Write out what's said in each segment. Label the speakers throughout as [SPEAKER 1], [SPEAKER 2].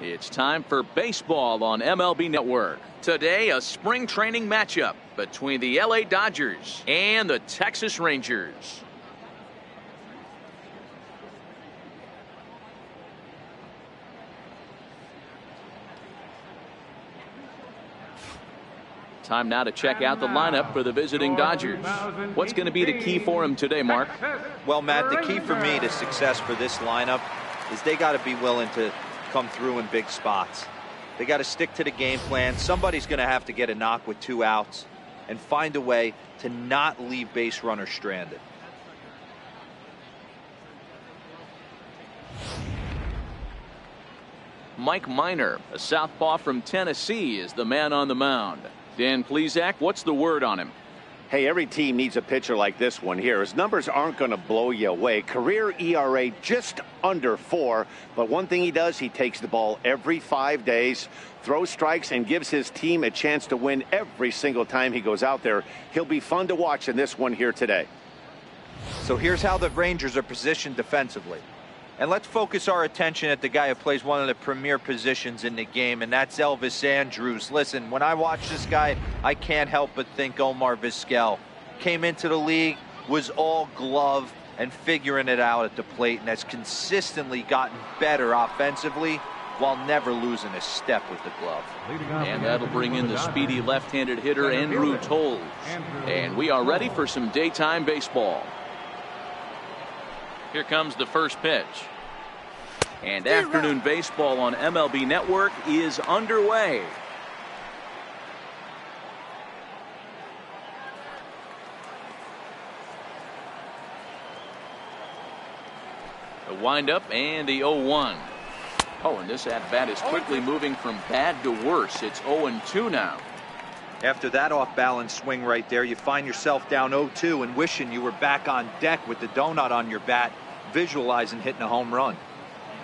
[SPEAKER 1] It's time for baseball on MLB Network. Today, a spring training matchup between the LA Dodgers and the Texas Rangers. Time now to check out the lineup for the visiting Dodgers. What's going to be the key for them today, Mark?
[SPEAKER 2] Well, Matt, the key for me to success for this lineup is they got to be willing to come through in big spots. They got to stick to the game plan. Somebody's going to have to get a knock with 2 outs and find a way to not leave base runners stranded.
[SPEAKER 1] Mike Minor, a southpaw from Tennessee, is the man on the mound. Dan Plesac, what's the word on him?
[SPEAKER 3] Hey, every team needs a pitcher like this one here. His numbers aren't going to blow you away. Career ERA just under 4. But one thing he does, he takes the ball every 5 days, throws strikes, and gives his team a chance to win every single time he goes out there. He'll be fun to watch in this one here today.
[SPEAKER 2] So here's how the Rangers are positioned defensively. And let's focus our attention at the guy who plays one of the premier positions in the game, and that's Elvis Andrus. Listen, when I watch this guy, I can't help but think Omar Vizquel. Came into the league, was all glove and figuring it out at the plate, and has consistently gotten better offensively while never losing a step with the glove.
[SPEAKER 1] And that'll bring in the speedy left-handed hitter Andrew Toles. And we are ready for some daytime baseball. Here comes the first pitch. And afternoon baseball on MLB Network is underway. The windup and the 0-1. Oh, and this at-bat is quickly moving from bad to worse. It's 0-2 now.
[SPEAKER 2] After that off-balance swing right there, you find yourself down 0-2 and wishing you were back on deck with the donut on your bat, visualizing hitting a home run.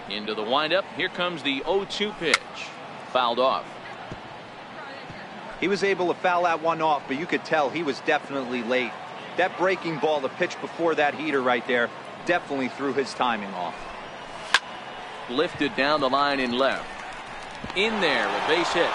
[SPEAKER 1] Into the windup. Here comes the 0-2 pitch. Fouled off.
[SPEAKER 2] He was able to foul that one off, but you could tell he was definitely late. That breaking ball, the pitch before that heater right there, definitely threw his timing off.
[SPEAKER 1] Lifted down the line in left. In there, a base hit.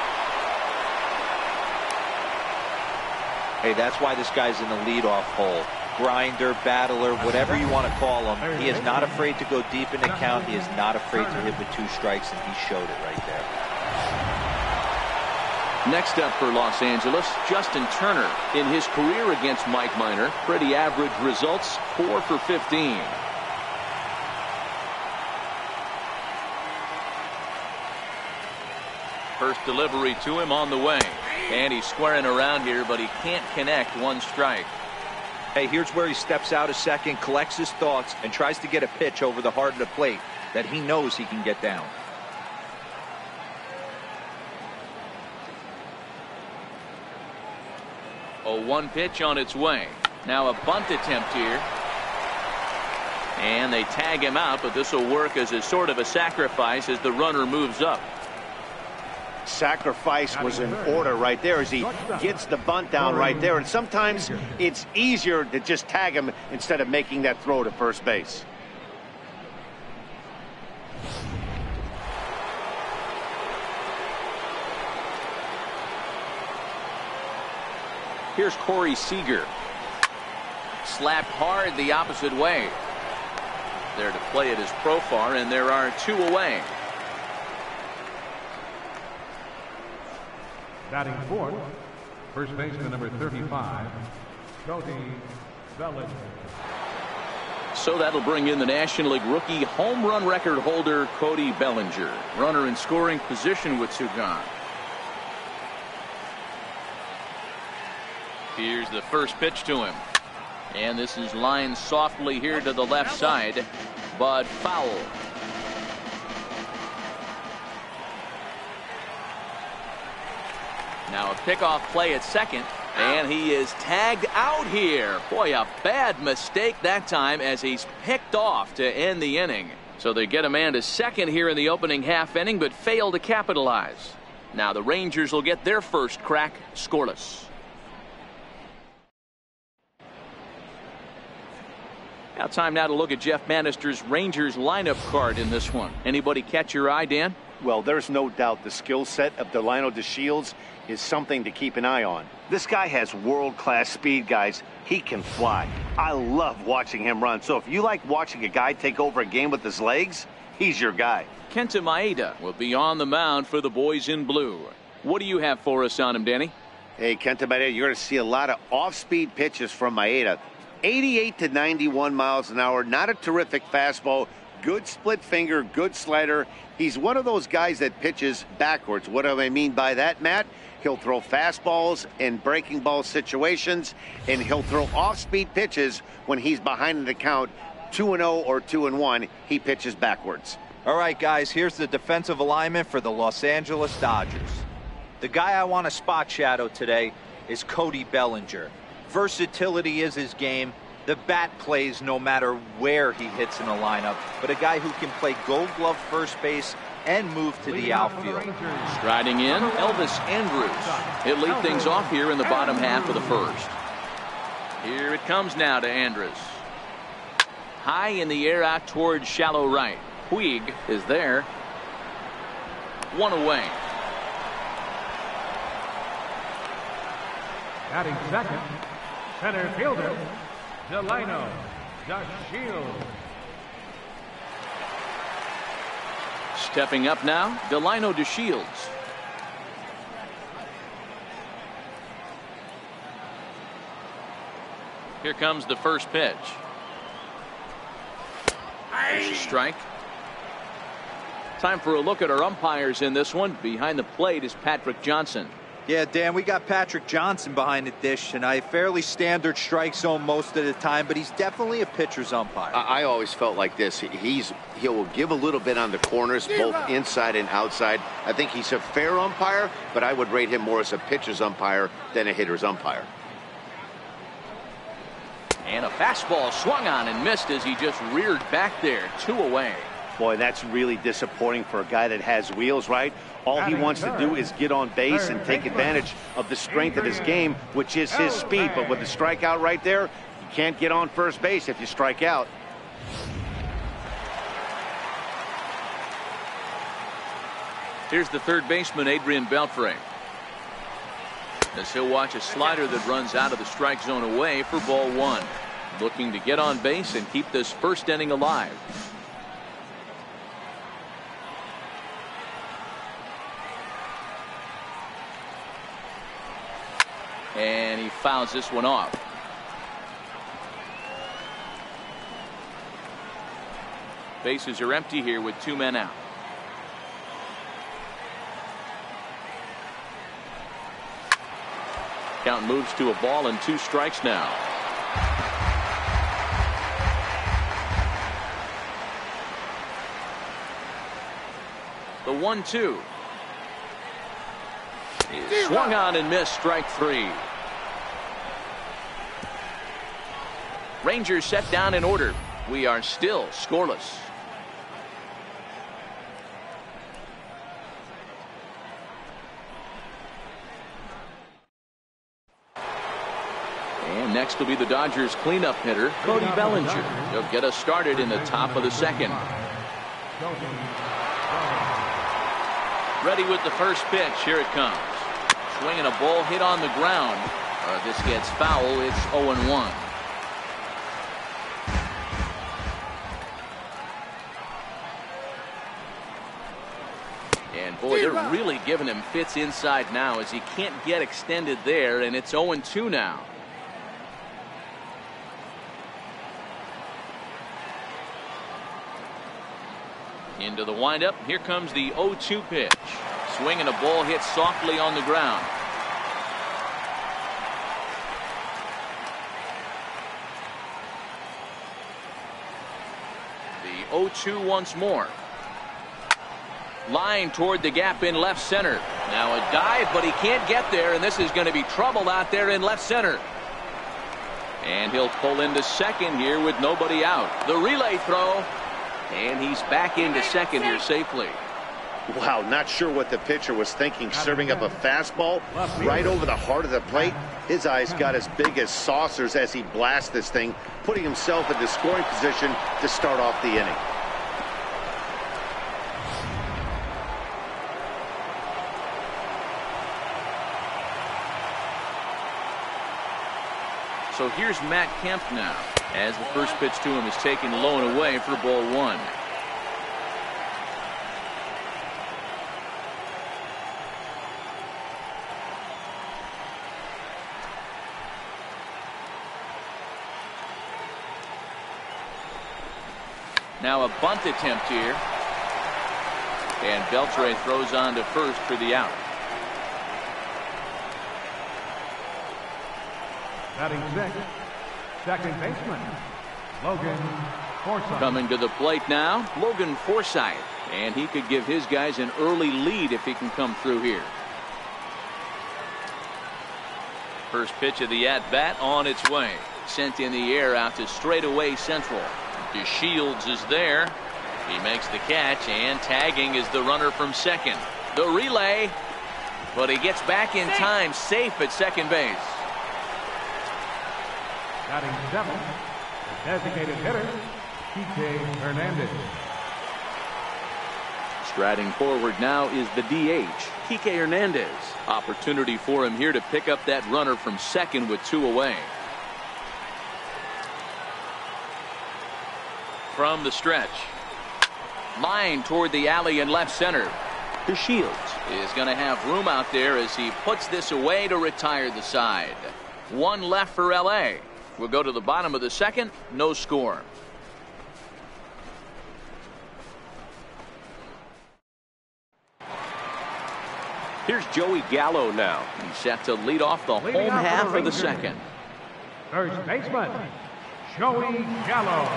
[SPEAKER 2] Hey, that's why this guy's in the leadoff hole. Grinder, battler, whatever you want to call him. He is not afraid to go deep in the count. He is not afraid to hit with 2 strikes, and he showed it right there.
[SPEAKER 1] Next up for Los Angeles, Justin Turner. In his career against Mike Minor, pretty average results, 4 for 15. First delivery to him on the way. And he's squaring around here, but he can't connect. 1 strike.
[SPEAKER 2] Hey, here's where he steps out a second, collects his thoughts, and tries to get a pitch over the heart of the plate that he knows he can get down.
[SPEAKER 1] A 1 pitch on its way. Now a bunt attempt here. And they tag him out, but this will work as a sort of a sacrifice as the runner moves up.
[SPEAKER 3] Sacrifice was in order right there as he gets the bunt down right there. And sometimes it's easier to just tag him instead of making that throw to first base.
[SPEAKER 1] Here's Corey Seager. Slapped hard the opposite way. There to play it is Profar, and there are 2 away.
[SPEAKER 4] Batting fourth, first baseman number 35, Cody Bellinger.
[SPEAKER 1] So that'll bring in the National League rookie home run record holder Cody Bellinger. Runner in scoring position with 2 gone. Here's the first pitch to him. And this is lined softly here to the left side, but foul. Now a pickoff play at second, and he is tagged out here. Boy, a bad mistake that time as he's picked off to end the inning. So they get a man to second here in the opening half inning, but fail to capitalize. Now the Rangers will get their first crack scoreless. Now time now to look at Jeff Bannister's Rangers lineup card in this one. Anybody catch your eye, Dan?
[SPEAKER 3] Well, there's no doubt the skill set of Delino DeShields is something to keep an eye on. This guy has world-class speed, guys. He can fly. I love watching him run. So if you like watching a guy take over a game with his legs, he's your guy.
[SPEAKER 1] Kenta Maeda will be on the mound for the boys in blue. What do you have for us on him, Danny?
[SPEAKER 3] Hey, Kenta Maeda, you're going to see a lot of off-speed pitches from Maeda. 88 to 91 miles an hour, not a terrific fastball, good split finger, good slider. He's one of those guys that pitches backwards. What do I mean by that, Matt? He'll throw fastballs in breaking ball situations, and he'll throw off-speed pitches when he's behind in the count, 2-0 or 2-1. He pitches backwards.
[SPEAKER 2] All right, guys, here's the defensive alignment for the Los Angeles Dodgers. The guy I want to spot shadow today is Cody Bellinger. Versatility is his game. The bat plays no matter where he hits in the lineup, but a guy who can play Gold Glove first base and move to the outfield.
[SPEAKER 1] Striding in, Elvis Andrus. He'll lead things off here in the bottom half of the first. Here it comes now to Andrus. High in the air out towards shallow right. Puig is there. One away.
[SPEAKER 4] Batting second, center fielder, Delino DeShields.
[SPEAKER 1] Stepping up now, Delino DeShields. Here comes the first pitch. There's a strike. Time for a look at our umpires in this one. Behind the plate is Patrick Johnson.
[SPEAKER 2] Yeah, Dan, we got Patrick Johnson behind the dish tonight. Fairly standard strike zone most of the time, but he's definitely a pitcher's umpire.
[SPEAKER 3] I always felt like this. He'll give a little bit on the corners, both inside and outside. I think he's a fair umpire, but I would rate him more as a pitcher's umpire than a hitter's umpire.
[SPEAKER 1] And a fastball swung on and missed as he just reared back there. 2 away.
[SPEAKER 3] Boy, that's really disappointing for a guy that has wheels, right? All he wants to do is get on base and take advantage of the strength of his game, which is his speed. But with the strikeout right there, you can't get on first base if you strike out.
[SPEAKER 1] Here's the third baseman, Adrian Beltre. As he'll watch a slider that runs out of the strike zone away for ball 1. Looking to get on base and keep this first inning alive. And he fouls this one off. Bases are empty here with 2 men out. Count moves to a ball and 2 strikes now. The 1-2. Swung on and missed, strike 3. Rangers set down in order. We are still scoreless. And next will be the Dodgers cleanup hitter, Cody Bellinger. He'll get us started in the top of the second. Ready with the first pitch. Here it comes. Swinging a ball hit on the ground. This gets foul. It's 0-1. And boy, they're really giving him fits inside now as he can't get extended there, and it's 0-2 now. Into the windup. Here comes the 0-2 pitch. Swinging a ball hit softly on the ground. The 0-2 once more. Line toward the gap in left center. Now a dive, but he can't get there, and this is going to be trouble out there in left center. And he'll pull into second here with nobody out. The relay throw. And he's back into second here safely.
[SPEAKER 3] Wow, not sure what the pitcher was thinking, serving up a fastball right over the heart of the plate. His eyes got as big as saucers as he blasts this thing, putting himself in the scoring position to start off the inning.
[SPEAKER 1] So here's Matt Kemp now, as the first pitch to him is taken low and away for ball one. Now a bunt attempt here. And Beltre throws on to first for the out.
[SPEAKER 4] Batting sixth, second baseman, Logan Forsythe.
[SPEAKER 1] Coming to the plate now, Logan Forsythe. And he could give his guys an early lead if he can come through here. First pitch of the at-bat on its way. Sent in the air out to straightaway central. DeShields is there. He makes the catch, and tagging is the runner from second. The relay, but he gets back in time, safe at second base.
[SPEAKER 4] Batting seventh, the designated hitter, Kike Hernandez.
[SPEAKER 1] Striding forward now is the DH, Kike Hernandez. Opportunity for him here to pick up that runner from second with two away. From the stretch. Line toward the alley in left center. DeShields is going to have room out there as he puts this away to retire the side. One left for LA. We'll go to the bottom of the second. No score.
[SPEAKER 5] Here's Joey Gallo now.
[SPEAKER 1] He's set to lead off the
[SPEAKER 4] Leading
[SPEAKER 1] home
[SPEAKER 4] off
[SPEAKER 1] half
[SPEAKER 4] for the
[SPEAKER 1] of the
[SPEAKER 4] Rangers.
[SPEAKER 1] second.
[SPEAKER 4] First baseman, Joey Gallo.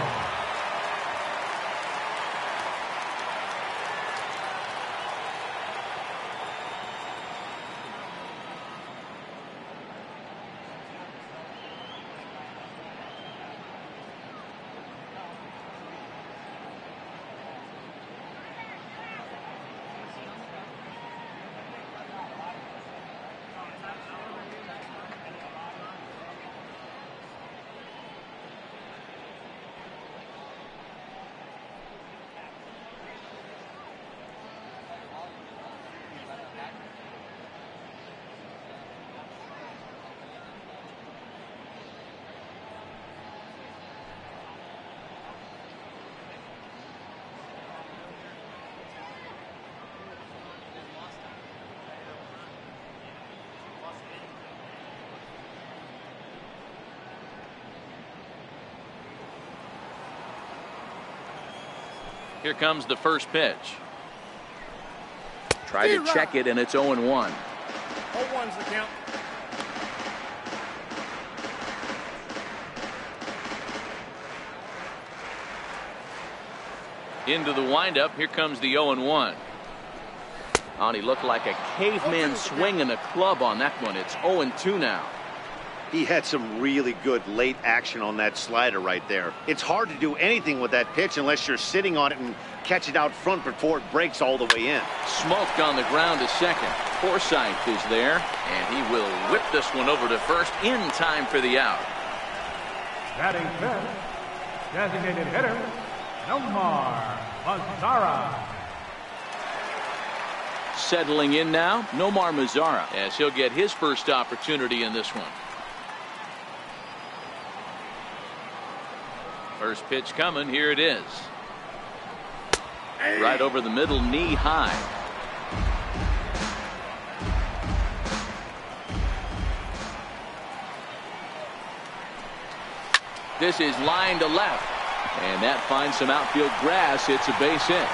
[SPEAKER 1] Here comes the first pitch. Try to check it, and it's 0-1.
[SPEAKER 6] 0-1's the count.
[SPEAKER 1] Into the windup. Here comes the 0-1. Oh, and he looked like a caveman swinging a club on that one. It's 0-2 now.
[SPEAKER 3] He had some really good late action on that slider right there. It's hard to do anything with that pitch unless you're sitting on it and catch it out front before it breaks all the way in.
[SPEAKER 1] Smoked on the ground to second. Forsythe is there, and he will whip this one over to first in time for the out.
[SPEAKER 4] Batting fifth, designated hitter, Nomar Mazara.
[SPEAKER 1] Settling in now, Nomar Mazara, as he'll get his first opportunity in this one. First pitch coming. Here it is. Right over the middle, knee high. This is line to left, and that finds some outfield grass. It's a base hit.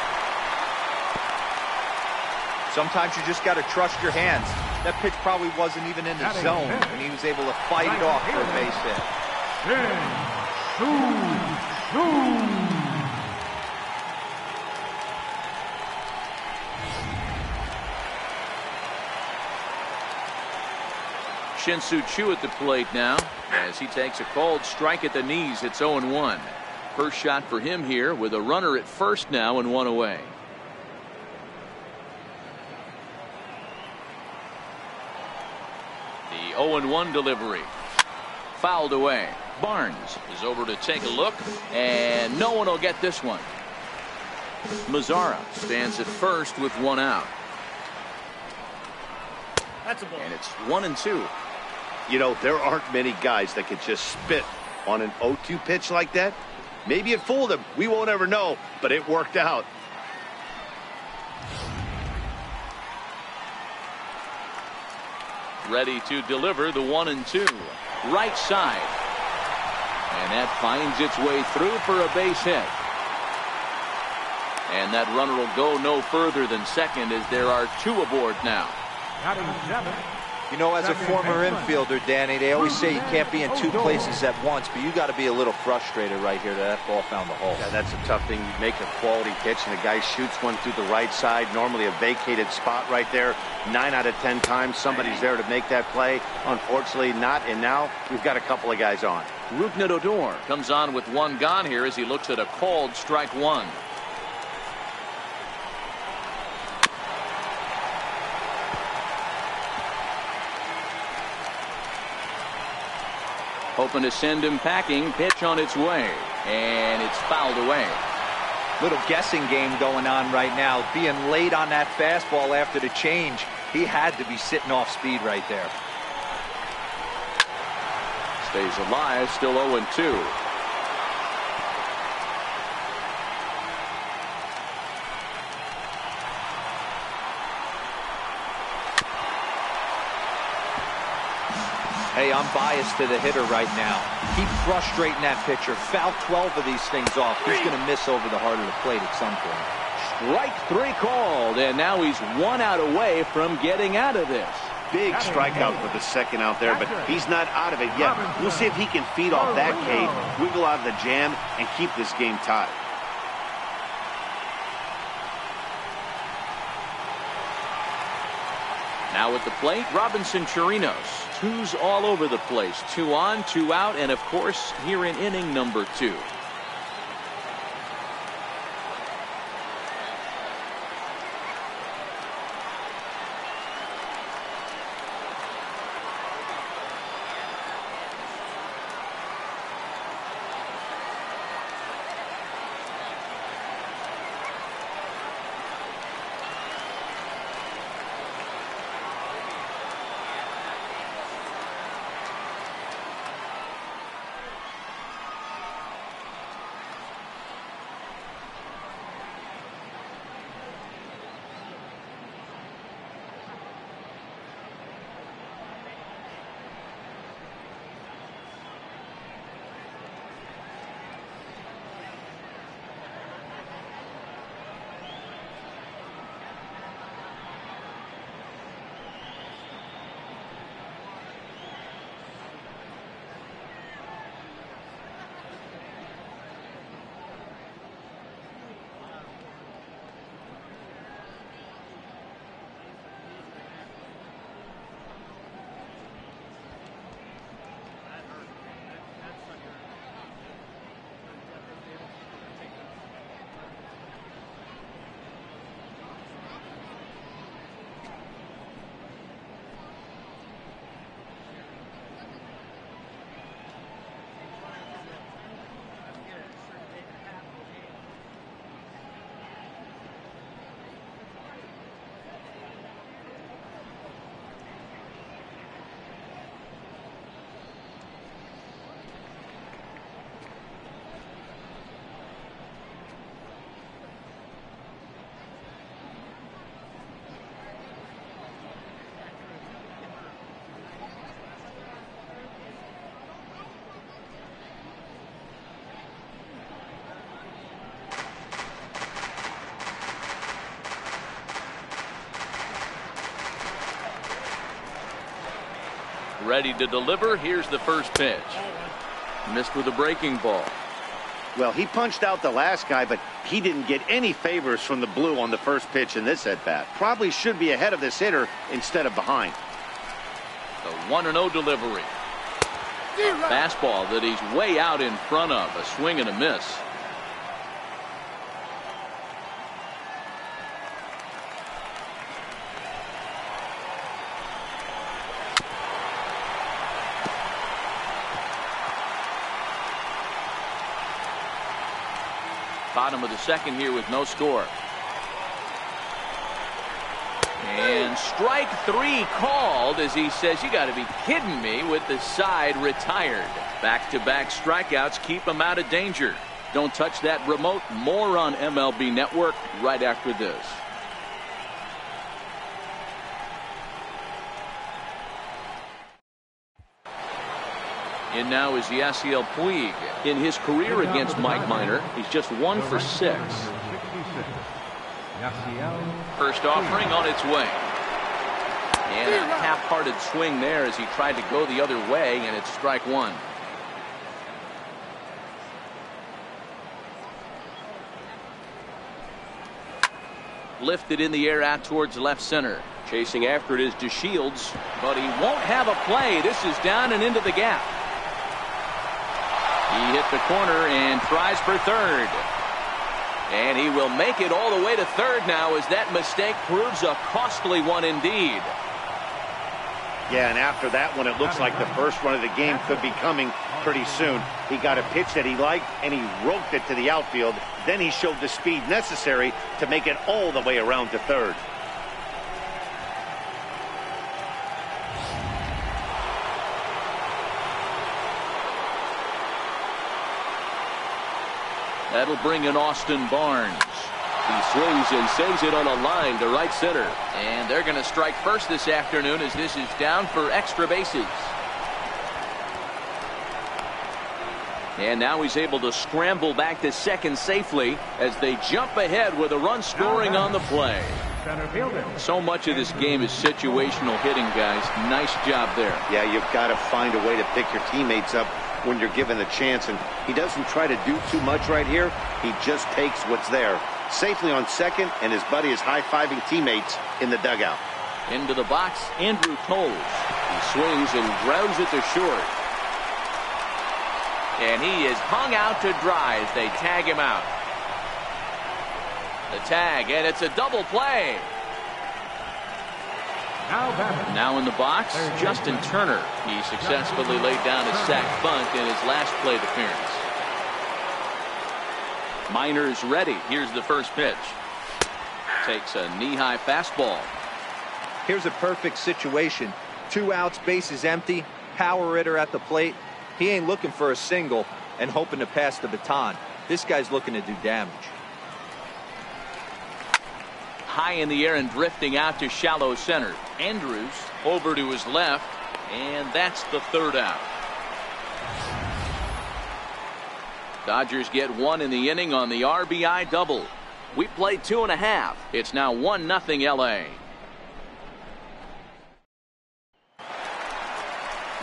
[SPEAKER 2] Sometimes you just got to trust your hands. That pitch probably wasn't even in the zone, and he was able to fight it off for a base hit.
[SPEAKER 1] Shin-Soo Choo at the plate now as he takes a cold strike at the knees. It's 0-1. First shot for him here with a runner at first now and one away. The 0-1 delivery. Fouled away. Barnes is over to take a look, and no one will get this one. Mazara stands at first with one out.
[SPEAKER 6] That's a ball.
[SPEAKER 1] And it's 1-2.
[SPEAKER 3] You know, there aren't many guys that can just spit on an 0-2 pitch like that. Maybe it fooled him. We won't ever know, but it worked out.
[SPEAKER 1] Ready to deliver the 1-2. Right side. And that finds its way through for a base hit. And that runner will go no further than second as there are 2 aboard now.
[SPEAKER 4] Batting 7.
[SPEAKER 2] You know, as a former infielder, Danny, they always say you can't be in 2 places at once, but you got to be a little frustrated right here that ball found the hole.
[SPEAKER 3] Yeah, that's a tough thing. You make a quality pitch and the guy shoots one through the right side, normally a vacated spot right there. 9 out of 10 times somebody's there to make that play. Unfortunately not, and now we've got a couple of guys on.
[SPEAKER 1] Rougned Odor comes on with 1 gone here as he looks at a called strike 1. Hoping to send him packing. Pitch on its way, and it's fouled away.
[SPEAKER 2] Little guessing game going on right now. Being late on that fastball after the change, he had to be sitting off speed right there.
[SPEAKER 5] Stays alive, still 0-2.
[SPEAKER 2] Hey, I'm biased to the hitter right now. Keep frustrating that pitcher. Foul 12 of these things off. He's going to miss over the heart of the plate at some point.
[SPEAKER 1] Strike 3 called, and now he's 1 out away from getting out of this.
[SPEAKER 3] Big strikeout for the second out there, but he's not out of it yet. We'll see if he can feed off that K, wiggle out of the jam, and keep this game tied.
[SPEAKER 1] Now at the plate, Robinson Chirinos. 2's all over the place. 2 on, 2 out, and of course, here in inning number 2. Ready to deliver. Here's the first pitch. Missed with a breaking ball.
[SPEAKER 3] Well, he punched out the last guy, but he didn't get any favors from the blue on the first pitch in this at-bat. Probably should be ahead of this hitter instead of behind.
[SPEAKER 1] The 1-0 delivery. A fastball that he's way out in front of. A swing and a miss. Bottom of the second here with no score. And strike 3 called as he says, you got to be kidding me, with the side retired. Back-to-back strikeouts keep him out of danger. Don't touch that remote. More on MLB Network right after this. And now is Yasiel Puig. In his career against Mike Minor, he's just 1 for 6. First offering on its way. And a half-hearted swing there as he tried to go the other way, and it's strike 1. Lifted in the air out towards left center. Chasing after it is DeShields, but he won't have a play. This is down and into the gap. He hit the corner and tries for third. And he will make it all the way to third now as that mistake proves a costly one indeed.
[SPEAKER 3] Yeah, and after that one, it looks like the first run of the game could be coming pretty soon. He got a pitch that he liked, and he roped it to the outfield. Then he showed the speed necessary to make it all the way around to third.
[SPEAKER 1] That'll bring in Austin Barnes. He swings and sends it on a line to right center. And they're going to strike first this afternoon as this is down for extra bases. And now he's able to scramble back to second safely as they jump ahead with a run scoring on the play. So much of this game is situational hitting, guys. Nice job there.
[SPEAKER 3] Yeah, you've got to find a way to pick your teammates up when you're given the chance, and he doesn't try to do too much right here. He just takes what's there. Safely on second, and his buddy is high-fiving teammates in the dugout.
[SPEAKER 1] Into the box, Andrew Toles. He swings and grounds it to short. And he is hung out to dry as they tag him out. The tag, and it's a double play. Now in the box, Justin Turner. He successfully laid down a sac bunt in his last plate appearance. Minor's ready. Here's the first pitch. Takes a knee-high fastball.
[SPEAKER 2] Here's a perfect situation. 2 outs, bases empty, power hitter at the plate. He ain't looking for a single and hoping to pass the baton. This guy's looking to do damage.
[SPEAKER 1] High in the air and drifting out to shallow center. Andrews over to his left, and that's the third out. Dodgers get 1 in the inning on the RBI double. We played 2.5. It's now 1-0 LA.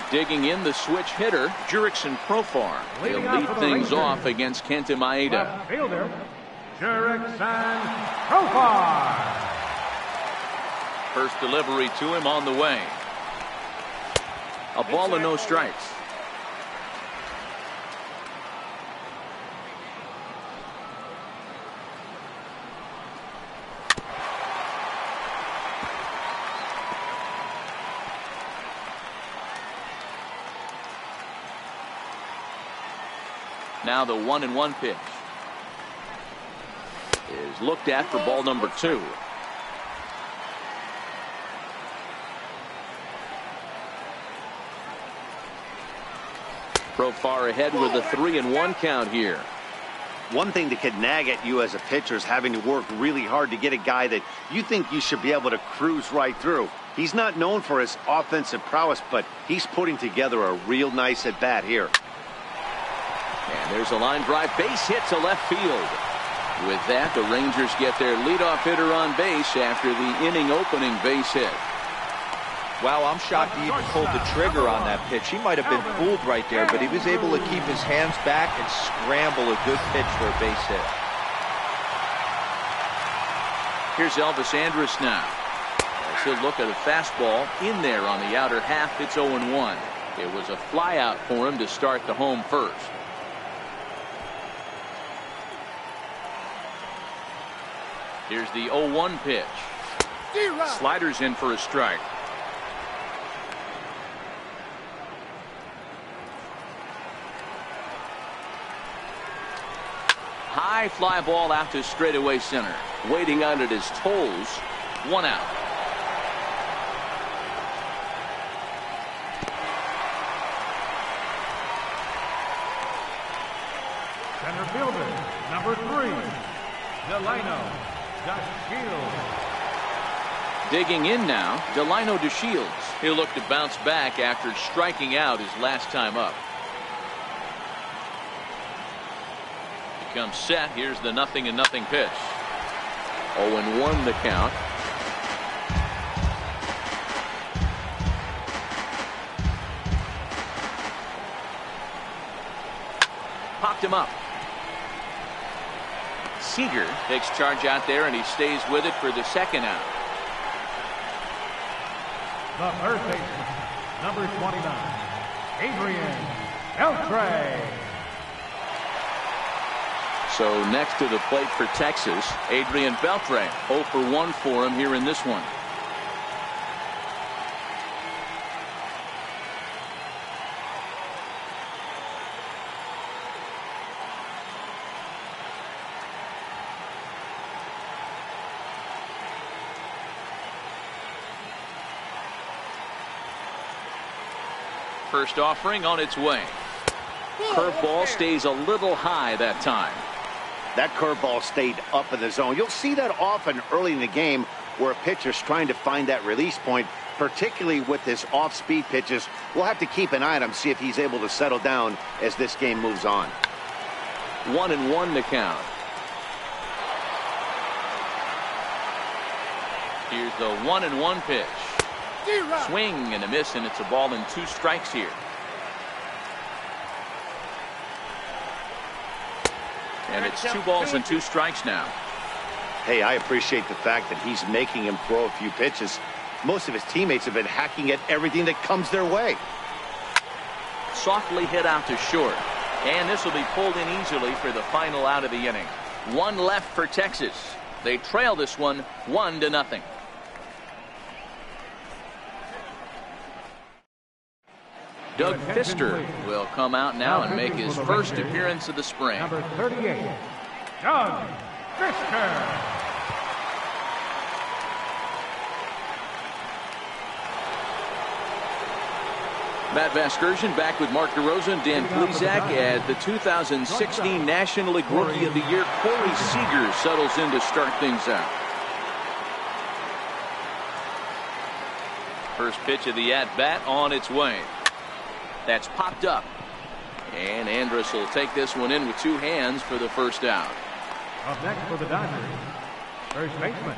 [SPEAKER 1] Digging in the switch hitter, Jurickson Profar. He'll lead things off against Kenta Maeda.
[SPEAKER 4] Left fielder, Jurickson Profar.
[SPEAKER 1] First delivery to him on the way. A ball and no strikes. Now the 1-1 pitch is looked at for ball number 2. Profar ahead with a 3-1 count here.
[SPEAKER 3] One thing that could nag at you as a pitcher is having to work really hard to get a guy that you think you should be able to cruise right through. He's not known for his offensive prowess, but he's putting together a real nice at bat here.
[SPEAKER 1] And there's a line drive base hit to left field. With that, the Rangers get their leadoff hitter on base after the inning opening base hit.
[SPEAKER 2] Wow, I'm shocked he even pulled the trigger on that pitch. He might have been fooled right there, but he was able to keep his hands back and scramble a good pitch for a base hit.
[SPEAKER 1] Here's Elvis Andrus now. As he'll look at a fastball in there on the outer half. It's 0-1. It was a fly out for him to start the home first. Here's the 0-1 pitch. Sliders in for a strike. High fly ball out to straightaway center. Waiting on it is Toles. 1 out.
[SPEAKER 4] Center fielder, number 3, Delino DeShields.
[SPEAKER 1] Digging in now, Delino DeShields. He'll look to bounce back after striking out his last time up. He comes set. Here's the 0-0 pitch.
[SPEAKER 5] 0-1 the count.
[SPEAKER 1] Popped him up. Seager takes charge out there, and he stays with it for the second out.
[SPEAKER 4] The first baseman, number 29, Adrian Beltre.
[SPEAKER 1] So next to the plate for Texas, Adrian Beltre. 0 for 1 for him here in this one. First offering on its way. Curveball stays a little high that time.
[SPEAKER 3] That curveball stayed up in the zone. You'll see that often early in the game where a pitcher's trying to find that release point, particularly with his off-speed pitches. We'll have to keep an eye on him, see if he's able to settle down as this game moves on.
[SPEAKER 1] 1-1 to count. Here's the 1-1 pitch. Swing and a miss, and it's a ball and 2 strikes here. And it's 2 balls and 2 strikes now.
[SPEAKER 3] Hey, I appreciate the fact that he's making him throw a few pitches. Most of his teammates have been hacking at everything that comes their way.
[SPEAKER 1] Softly hit out to short. And this will be pulled in easily for the final out of the inning. 1 left for Texas. They trail this one 1-0. Doug Fister will come out now and make his first appearance of the spring.
[SPEAKER 4] Number 38, Doug Fister.
[SPEAKER 1] Matt Vasgersian back with Mark DeRosa and Dan Plesac as the 2016 National League Rookie of the Year, Corey Seager, settles in to start things out. First pitch of the at-bat on its way. That's popped up. And Andrus will take this one in with 2 hands for the first out.
[SPEAKER 4] Up next for the Dodgers, first baseman,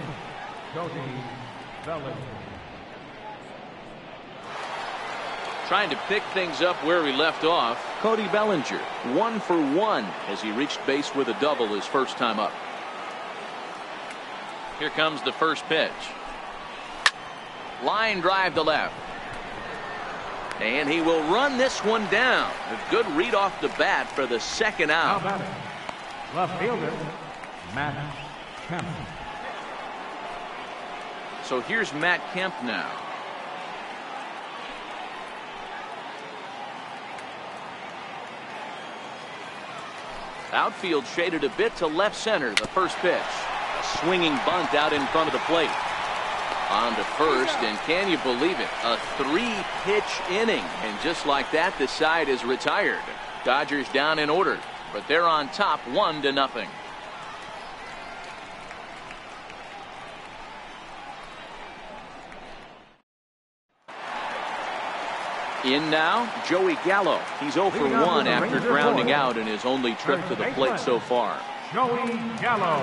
[SPEAKER 4] Cody Bellinger.
[SPEAKER 1] Trying to pick things up where he left off, Cody Bellinger. 1 for 1 as he reached base with a double his first time up. Here comes the first pitch. Line drive to left. And he will run this one down. A good read off the bat for the second out.
[SPEAKER 4] How about it? Left fielder, Matt Kemp.
[SPEAKER 1] So here's Matt Kemp now. Outfield shaded a bit to left center. The first pitch. A swinging bunt out in front of the plate. On to first, and can you believe it? A 3-pitch inning. And just like that, the side is retired. Dodgers down in order, but they're on top 1-0. In now, Joey Gallo. He's 0 for 1 after grounding out in his only trip to the plate so far.
[SPEAKER 4] Joey Gallo.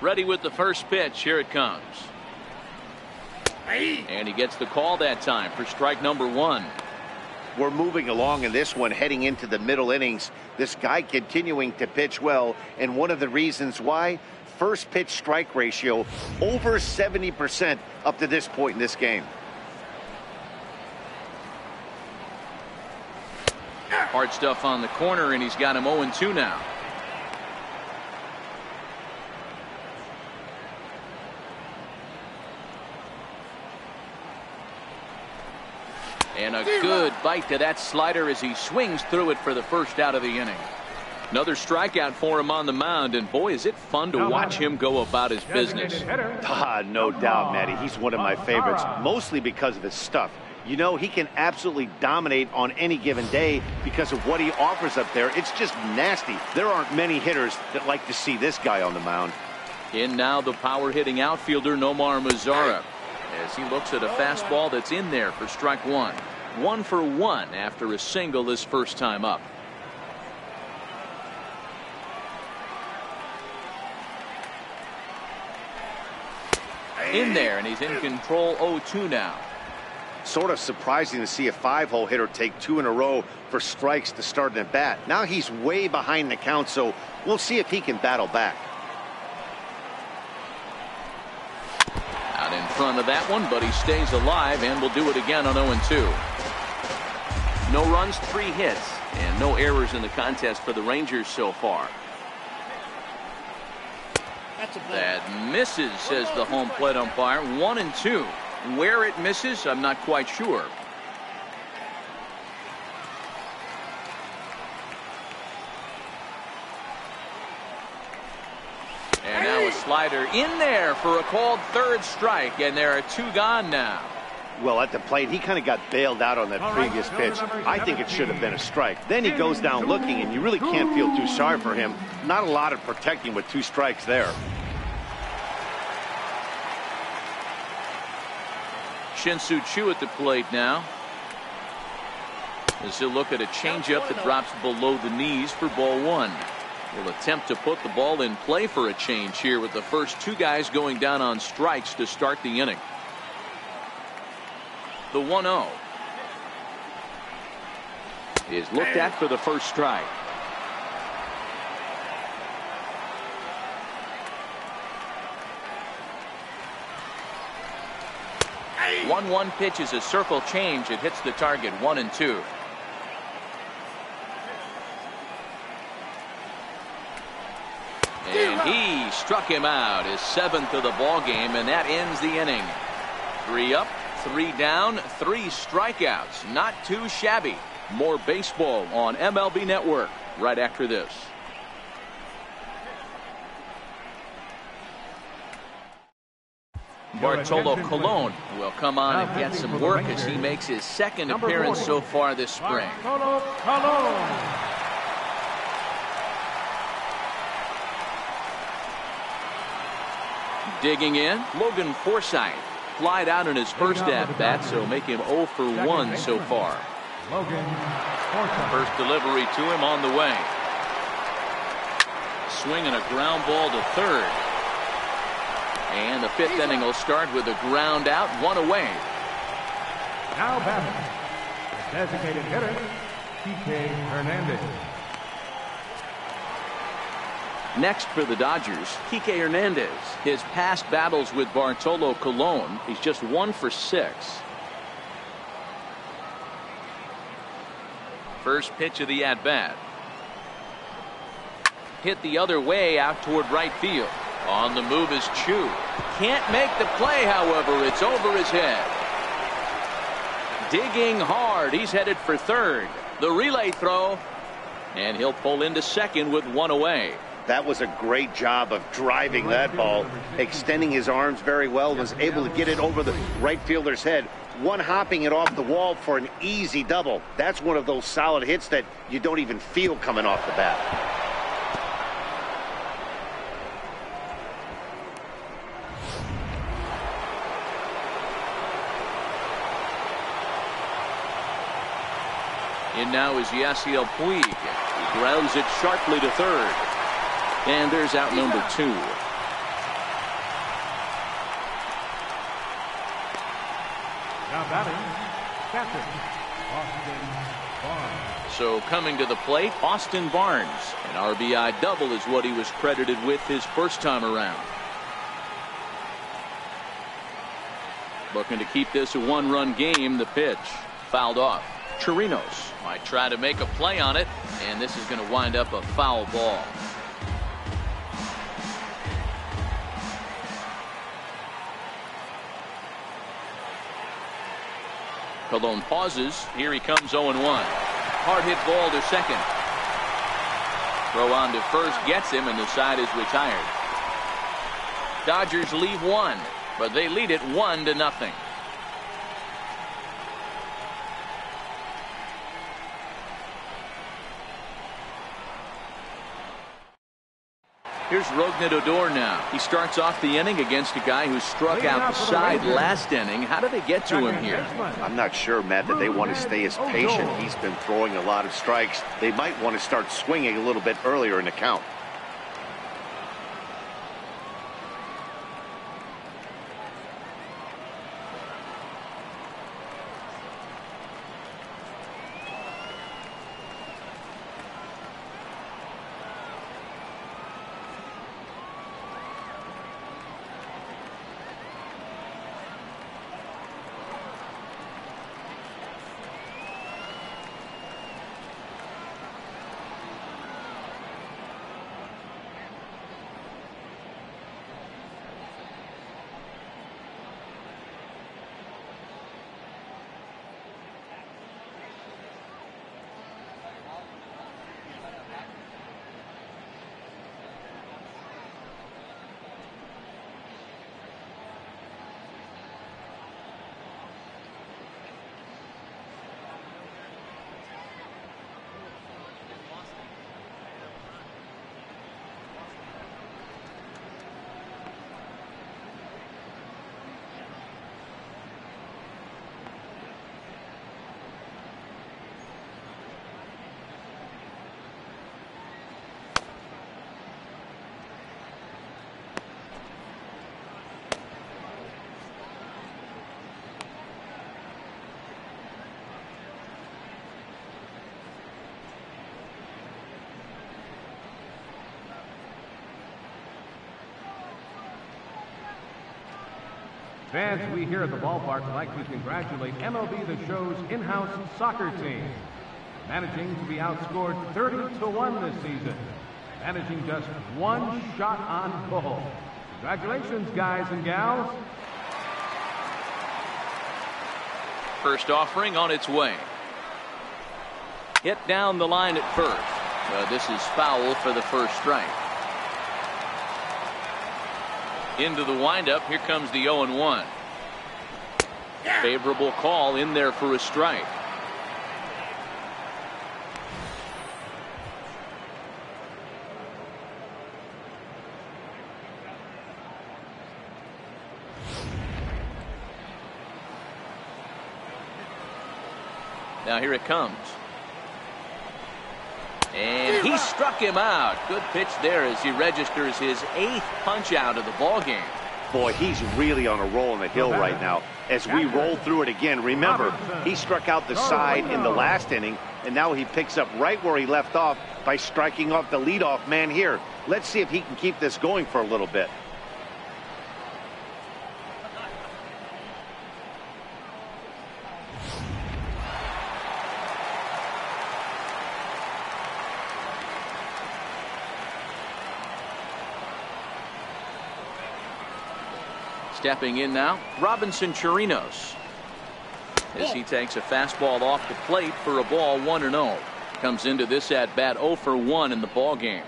[SPEAKER 1] Ready with the first pitch. Here it comes. And he gets the call that time for strike number 1.
[SPEAKER 3] We're moving along in this one, heading into the middle innings. This guy continuing to pitch well, and one of the reasons why, first pitch strike ratio over 70% up to this point in this game.
[SPEAKER 1] Hard stuff on the corner, and he's got him 0-2 now. And a good bite to that slider as he swings through it for the first out of the inning. Another strikeout for him on the mound, and boy, is it fun to watch him go about his business.
[SPEAKER 3] No doubt, Matty. He's one of my favorites, mostly because of his stuff. You know, he can absolutely dominate on any given day because of what he offers up there. It's just nasty. There aren't many hitters that like to see this guy on the mound.
[SPEAKER 1] In now the power-hitting outfielder Nomar Mazara, as he looks at a fastball that's in there for strike one. 1 for 1 after a single his first time up. In there, and he's in control 0-2 now.
[SPEAKER 3] Sort of surprising to see a 5-hole hitter take 2 in a row for strikes to start an at bat. Now he's way behind the count, so we'll see if he can battle back.
[SPEAKER 1] Out in front of that one, but he stays alive and will do it again on 0-2. No runs, 3 hits, and no errors in the contest for the Rangers so far. That misses, says the home plate umpire. 1-2. Where it misses, I'm not quite sure. And now a slider in there for a called third strike, and there are 2 gone now.
[SPEAKER 3] Well, at the plate, he kind of got bailed out on that previous pitch. I think it should have been a strike. Then he goes down looking, and you really can't feel too sorry for him. Not a lot of protecting with 2 strikes there.
[SPEAKER 1] Shin-Soo Choo at the plate now. As he'll look at a changeup that drops below the knees for ball 1. Will attempt to put the ball in play for a change here with the first 2 guys going down on strikes to start the inning. The 1-0 is looked at for the first strike. The 1-1 pitch is a circle change. It hits the target. 1-2. And he struck him out, his 7th of the ball game, and that ends the inning. 3 up, 3 down, 3 strikeouts. Not too shabby. More baseball on MLB Network right after this. Bartolo Colon will come on and get some work as he makes his 2nd appearance so far this spring.
[SPEAKER 4] Bartolo Colon.
[SPEAKER 1] Digging in, Logan Forsythe. Flied out in his first at-bat, so make him 0 for 1 so far.
[SPEAKER 4] Logan Forsythe.
[SPEAKER 1] First delivery to him on the way. Swinging a ground ball to third. And the 5th inning will start with a ground out, 1 away.
[SPEAKER 4] Now batting, the designated hitter, Kike Hernandez.
[SPEAKER 1] Next for the Dodgers, Kike Hernandez. His past battles with Bartolo Colon, he's just 1 for 6. First pitch of the at-bat. Hit the other way out toward right field. On the move is Choo. Can't make the play, however. It's over his head. Digging hard. He's headed for third. The relay throw. And he'll pull into second with 1 away.
[SPEAKER 3] That was a great job of driving that ball, extending his arms very well, was able to get it over the right fielder's head, one-hopping it off the wall for an easy double. That's one of those solid hits that you don't even feel coming off the bat.
[SPEAKER 1] In now is Yasiel Puig. He grounds it sharply to third. And there's out number 2.
[SPEAKER 4] Now batting, captain, Austin Barnes.
[SPEAKER 1] So coming to the plate, Austin Barnes. An RBI double is what he was credited with his first time around. Looking to keep this a 1-run game. The pitch fouled off. Chirinos might try to make a play on it, and this is going to wind up a foul ball. Colon pauses. Here he comes 0-1. Hard hit ball to second. Throw on to first gets him, and the side is retired. Dodgers leave one, but they lead it 1-0. Here's Rougned Odor now. He starts off the inning against a guy who struck out the side last inning. How did they get to him here?
[SPEAKER 3] I'm not sure, Matt, that they want to stay as patient. He's been throwing a lot of strikes. They might want to start swinging a little bit earlier in the count.
[SPEAKER 4] Fans, we here at the ballpark would like to congratulate MLB The Show's in-house soccer team, managing to be outscored 30-1 this season, managing just one shot on goal. Congratulations, guys and gals.
[SPEAKER 1] First offering on its way. Hit down the line at first. This is foul for the first strike. Into the windup. Here comes the 0-1. Favorable call in there for a strike. Now here it comes. And he struck him out. Good pitch there as he registers his 8th punch out of the ball game.
[SPEAKER 3] Boy, he's really on a roll on the hill right now. As we roll through it again, remember, he struck out the side in the last inning, and now he picks up right where he left off by striking off the leadoff man here. Let's see if he can keep this going for a little bit.
[SPEAKER 1] Stepping in now, Robinson Chirinos, as he takes a fastball off the plate for a ball, 1-0. Comes into this at bat 0 for 1 in the ball game.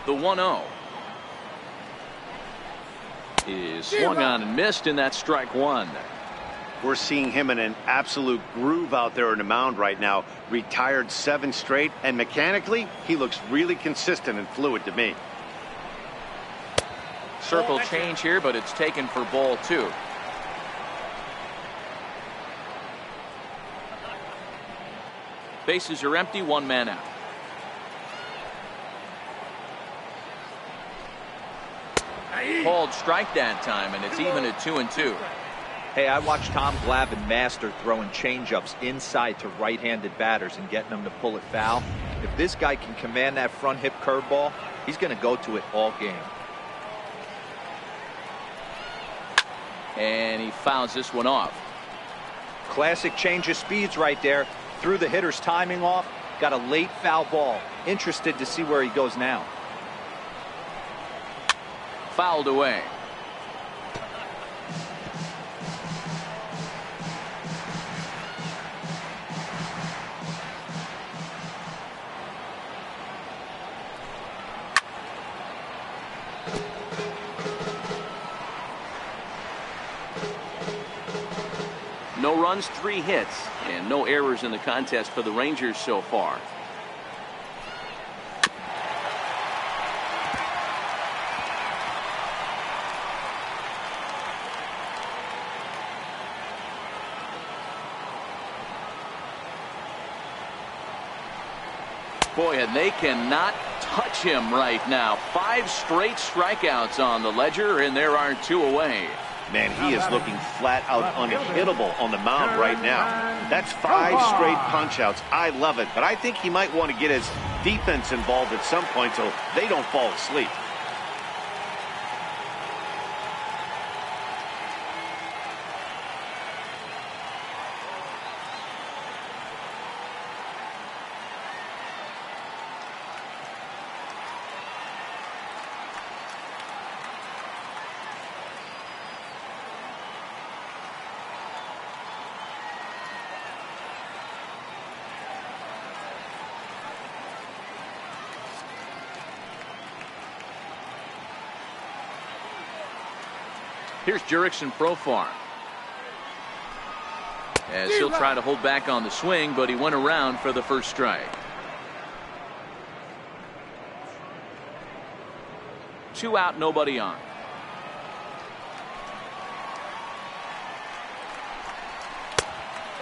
[SPEAKER 1] The 1-0 is swung on and missed, and that's strike one.
[SPEAKER 3] We're seeing him in an absolute groove out there in the mound right now. Retired 7 straight, and mechanically, he looks really consistent and fluid to me.
[SPEAKER 1] Circle change here, but it's taken for ball 2. Bases are empty, 1 man out. Called strike that time, and it's even at 2-2.
[SPEAKER 2] Hey, I watched Tom Glavine master throwing changeups inside to right-handed batters and getting them to pull it foul. If this guy can command that front hip curveball, he's going to go to it all game.
[SPEAKER 1] And he fouls this one off.
[SPEAKER 2] Classic change of speeds right there. Threw the hitter's timing off. Got a late foul ball. Interested to see where he goes now.
[SPEAKER 1] Fouled away. No runs, 3 hits, and no errors in the contest for the Rangers so far. Boy, and they cannot touch him right now. 5 straight strikeouts on the ledger, and there are 2 away.
[SPEAKER 3] Man, he is looking flat out unhittable on the mound right now. That's 5 straight punch-outs. I love it, but I think he might want to get his defense involved at some point so they don't fall asleep.
[SPEAKER 1] Here's Jurickson Profar. As he'll try to hold back on the swing, but he went around for the first strike. 2 out, nobody on.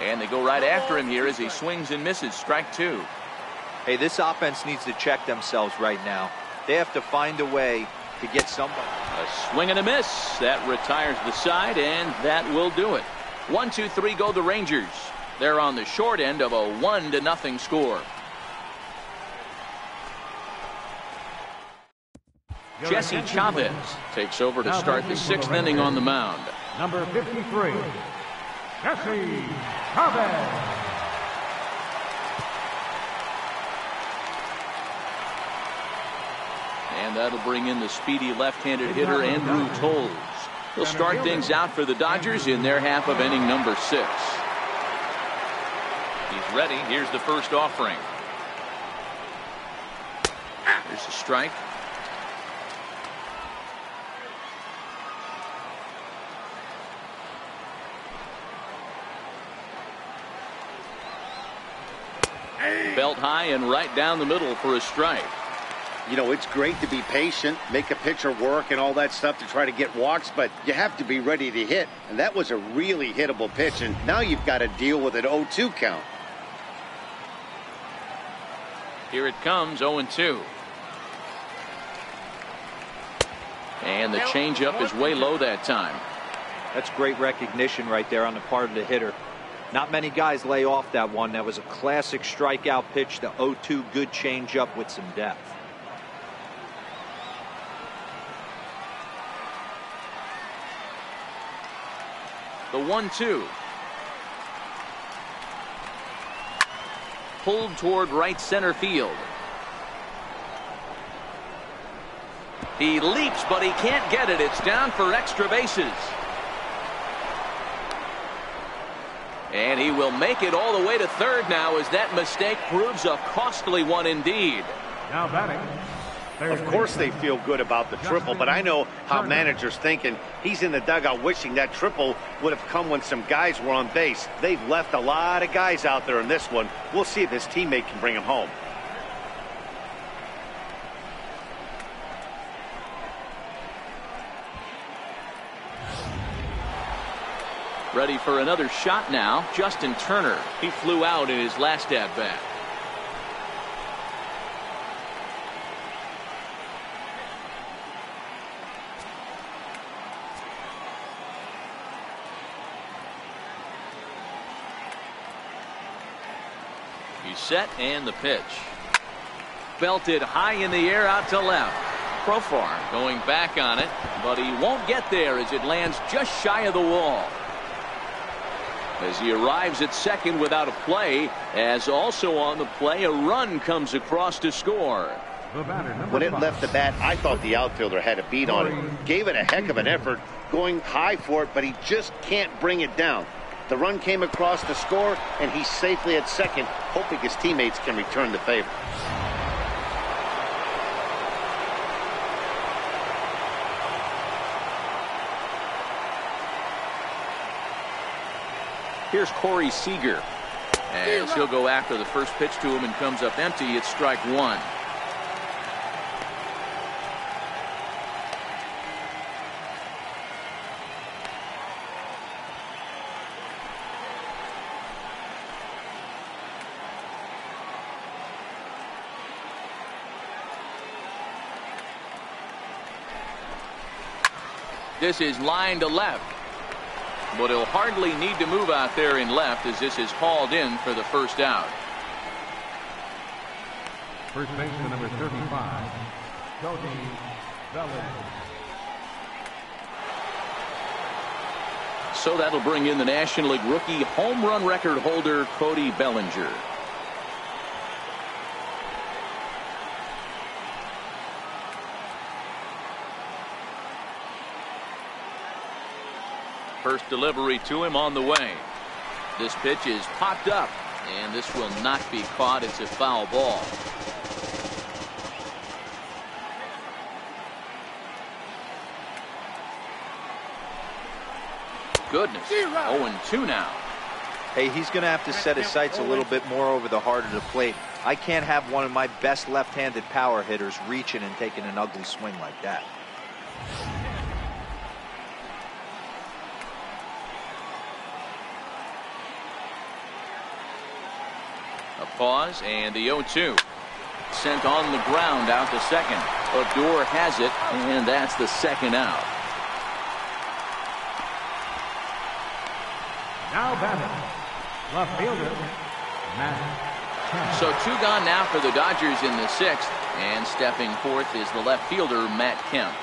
[SPEAKER 1] And they go right after him here as he swings and misses. Strike 2.
[SPEAKER 2] Hey, this offense needs to check themselves right now. They have to find a way to get somebody.
[SPEAKER 1] A swing and a miss. That retires the side, and that will do it. 1, 2, 3 go the Rangers. They're on the short end of a 1-0 score. Jesse Chavez takes over to start the 6th inning on the mound.
[SPEAKER 4] Number 53, Jesse Chavez.
[SPEAKER 1] And that'll bring in the speedy left-handed hitter Andrew Toles. He'll start things out for the Dodgers in their half of inning number 6. He's ready. Here's the first offering. Here's a strike. Belt high and right down the middle for a strike.
[SPEAKER 3] You know, it's great to be patient, make a pitcher work and all that stuff to try to get walks, but you have to be ready to hit. And that was a really hittable pitch, and now you've got to deal with an 0-2 count.
[SPEAKER 1] Here it comes, 0-2. And the changeup is way low that time.
[SPEAKER 2] That's great recognition right there on the part of the hitter. Not many guys lay off that one. That was a classic strikeout pitch, the 0-2 good changeup with some depth.
[SPEAKER 1] The 1-2. Pulled toward right center field. He leaps, but he can't get it. It's down for extra bases. And he will make it all the way to third now as that mistake proves a costly one indeed.
[SPEAKER 4] Now batting.
[SPEAKER 3] Of course they feel good about the triple, but I know how managers thinking. He's in the dugout wishing that triple would have come when some guys were on base. They've left a lot of guys out there in this one. We'll see if his teammate can bring him home.
[SPEAKER 1] Ready for another shot now. Justin Turner. He flew out in his last at-bat. He's set, and the pitch. Belted high in the air out to left. Profar going back on it, but he won't get there as it lands just shy of the wall. As he arrives at second without a play, as also on the play, a run comes across to score.
[SPEAKER 3] When it left the bat, I thought the outfielder had a beat on it. Gave it a heck of an effort, going high for it, but he just can't bring it down. The run came across to score, and he's safely at second, hoping his teammates can return the favor.
[SPEAKER 1] Here's Corey Seager. As he'll go after the first pitch to him and comes up empty. It's strike one. This is line to left. But he'll hardly need to move out there in left as this is hauled in for the first out.
[SPEAKER 4] First baseman number 35, Cody Bellinger.
[SPEAKER 1] So that'll bring in the National League rookie home run record holder Cody Bellinger. First delivery to him on the way. This pitch is popped up, and this will not be caught. It's a foul ball. Goodness. 0-2 now.
[SPEAKER 2] Hey, he's going to have to set his sights a little bit more over the heart of the plate. I can't have one of my best left-handed power hitters reaching and taking an ugly swing like that.
[SPEAKER 1] A pause and the 0-2. Sent on the ground out to second. Odor has it, and that's the second out.
[SPEAKER 4] Now batting, left fielder, Matt Kemp.
[SPEAKER 1] So two gone now for the Dodgers in the sixth, and stepping forth is the left fielder, Matt Kemp.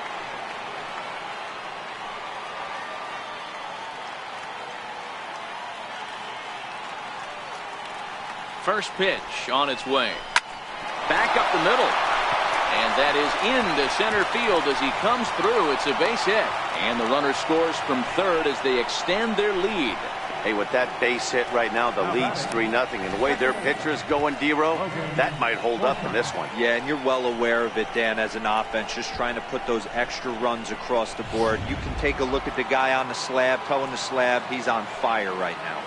[SPEAKER 1] First pitch on its way. Back up the middle. And that is into center field as he comes through. It's a base hit. And the runner scores from third as they extend their lead.
[SPEAKER 3] Hey, with that base hit right now, the lead's 3-0. And the way their pitcher's going, D-Row, that might hold up in this one.
[SPEAKER 2] Yeah, and you're well aware of it, Dan, as an offense, just trying to put those extra runs across the board. You can take a look at the guy on the slab, towing the slab. He's on fire right now.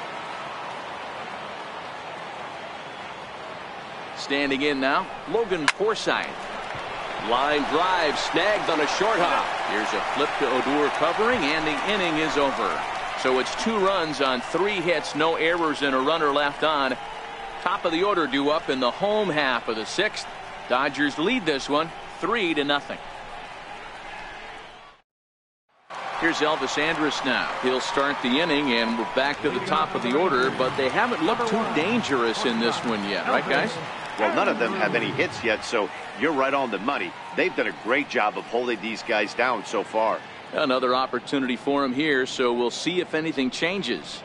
[SPEAKER 1] Standing in now, Logan Forsythe. Line drive snagged on a short hop. Here's a flip to Odor covering, and the inning is over. So it's 2 runs on 3 hits, no errors, and a runner left on. Top of the order due up in the home half of the 6th. Dodgers lead this one 3-0. Here's Elvis Andrus now. He'll start the inning, and we're back to the top of the order, but they haven't looked too dangerous in this one yet, right, guys?
[SPEAKER 3] Well, none of them have any hits yet, so you're right on the money. They've done a great job of holding these guys down so far.
[SPEAKER 1] Another opportunity for him here, so we'll see if anything changes.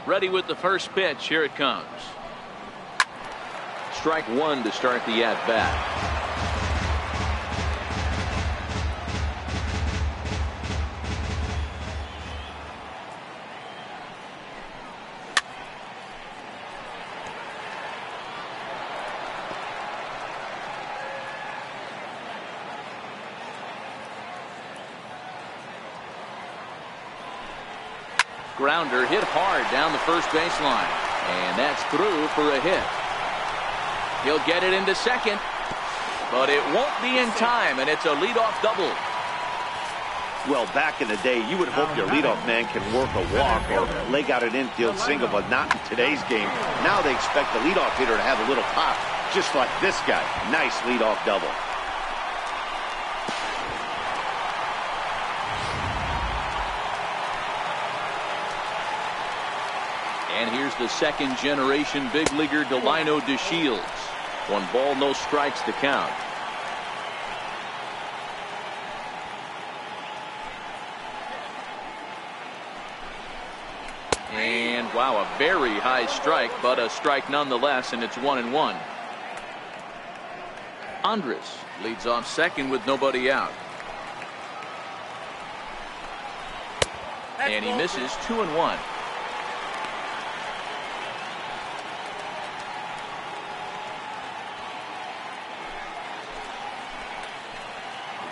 [SPEAKER 1] Ready with the first pitch. Here it comes. Strike one to start the at-bat. Grounder hit hard down the first baseline, and that's through for a hit. He'll get it into second, but it won't be in time, and it's a leadoff double.
[SPEAKER 3] Well, back in the day, you would hope your leadoff man can work a walk or leg out an infield single, but not in today's game. Now they expect the leadoff hitter to have a little pop, just like this guy. Nice leadoff double.
[SPEAKER 1] And here's the second-generation big leaguer Delino DeShields. 1 ball, no strikes to count. And wow, a very high strike, but a strike nonetheless, and it's 1-1. Andres leads off second with nobody out. And he misses 2-1.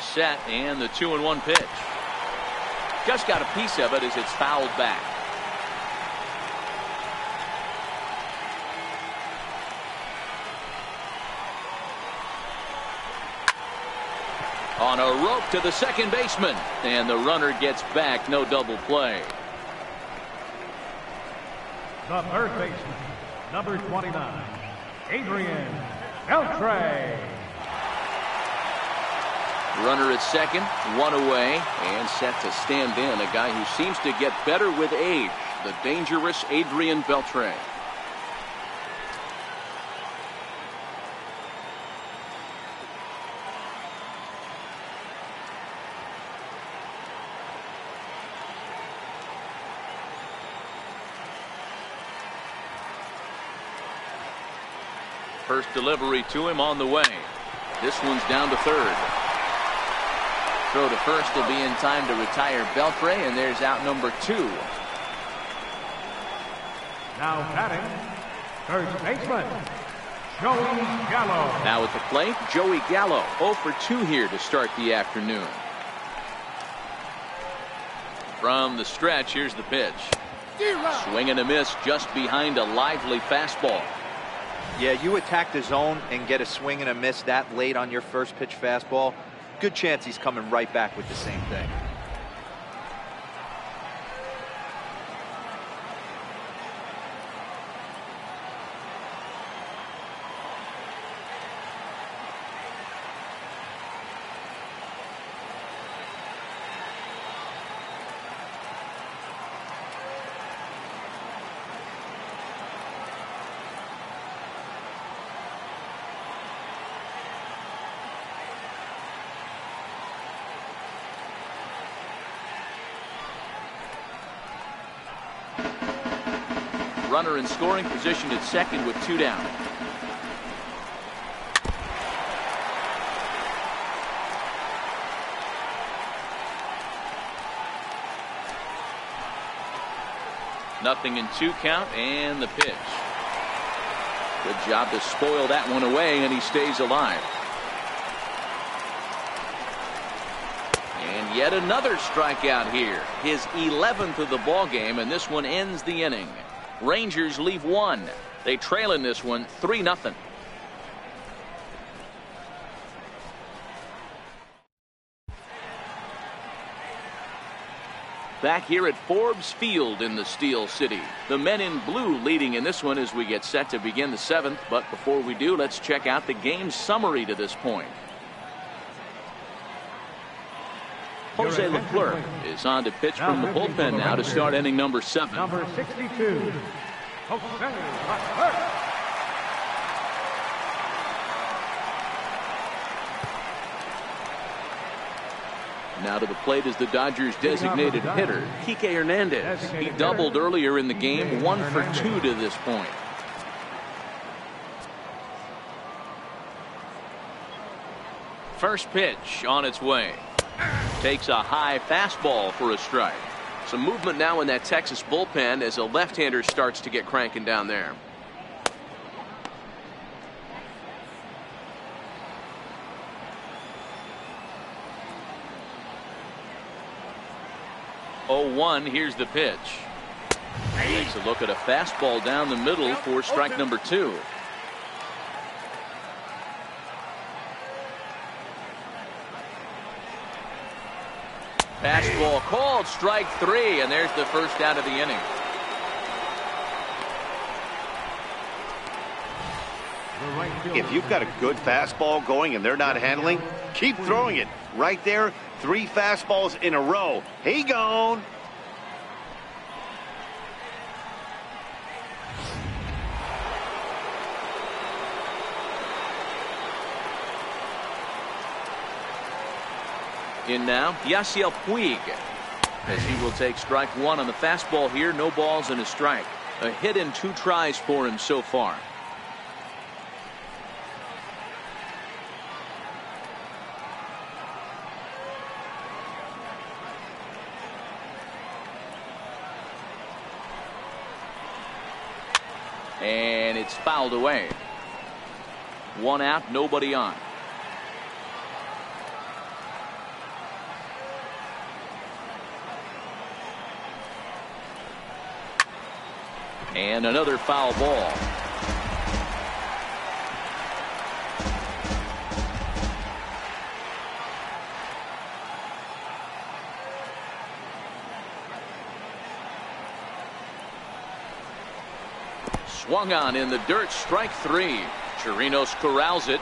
[SPEAKER 1] Set, and the 2-1 pitch. Just got a piece of it as it's fouled back. On a rope to the second baseman, and the runner gets back. No double play.
[SPEAKER 4] The third baseman, number 29, Adrian Beltre.
[SPEAKER 1] Runner at second, 1 away, and set to stand in. A guy who seems to get better with age, the dangerous Adrian Beltre. First delivery to him on the way. This one's down to third. Throw to first will be in time to retire Beltre, and there's out number 2.
[SPEAKER 4] Now batting, third baseman, Joey Gallo.
[SPEAKER 1] Now at the plate, Joey Gallo, 0 for 2 here to start the afternoon. From the stretch, here's the pitch. Swing and a miss just behind a lively fastball.
[SPEAKER 2] Yeah, you attack the zone and get a swing and a miss that late on your first pitch fastball. Good chance he's coming right back with the same thing.
[SPEAKER 1] Runner in scoring position at second with 2 down. Nothing in 2 count, and the pitch. Good job to spoil that one away, and he stays alive. And yet another strikeout here. His 11th of the ball game, and this one ends the inning. Rangers leave 1. They trail in this one 3-0. Back here at Forbes Field in the Steel City. The men in blue leading in this one as we get set to begin the 7th. But before we do, let's check out the game summary to this point. Jose Leclerc is on to pitch from the bullpen now to start inning number 7.
[SPEAKER 4] Number 62, Jose Leclerc.
[SPEAKER 1] Now to the plate is the Dodgers' designated hitter, Kike Hernandez. He doubled earlier in the game, 1 for 2 to this point. First pitch on its way. Takes a high fastball for a strike. Some movement now in that Texas bullpen as a left-hander starts to get cranking down there. Oh, 1, here's the pitch. Takes a look at a fastball down the middle for strike number 2. Fastball called, strike 3, and there's the first out of the inning.
[SPEAKER 3] If you've got a good fastball going and they're not handling, keep throwing it. Right there, 3 fastballs in a row. He gone.
[SPEAKER 1] In now, Yasiel Puig, as he will take strike 1 on the fastball here. No balls and a strike. A hit in 2 tries for him so far. And it's fouled away. 1 out, nobody on. And another foul ball. Swung on in the dirt, strike 3. Chirinos corrals it,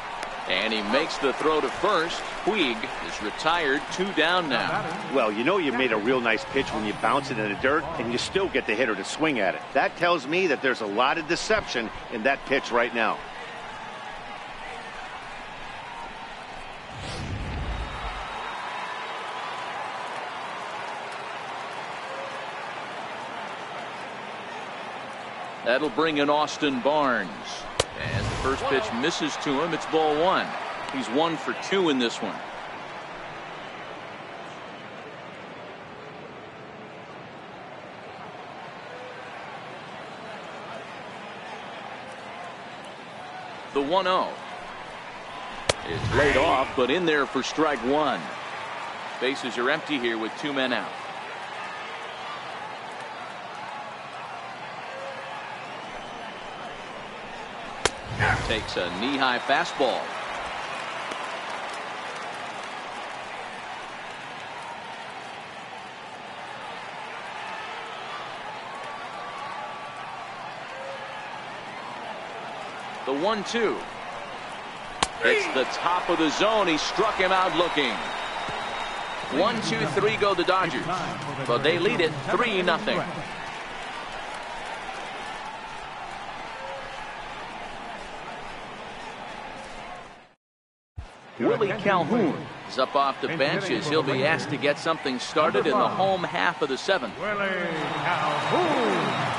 [SPEAKER 1] and he makes the throw to first. Puig is retired, 2 down now.
[SPEAKER 3] Well, you know you made a real nice pitch when you bounce it in the dirt and you still get the hitter to swing at it. That tells me that there's a lot of deception in that pitch right now.
[SPEAKER 1] That'll bring in Austin Barnes. As the first pitch misses to him, it's ball 1. He's 1 for 2 in this one. The 1-0 is laid off, but in there for strike 1. Bases are empty here with 2 men out. Takes a knee-high fastball. The 1-2. It's the top of the zone. He struck him out looking. 1, 2, 3 go the Dodgers, but they lead it 3-0. Willie Calhoun is up off the bench as he'll be asked to get something started in the home half of the 7th.
[SPEAKER 4] Willie Calhoun.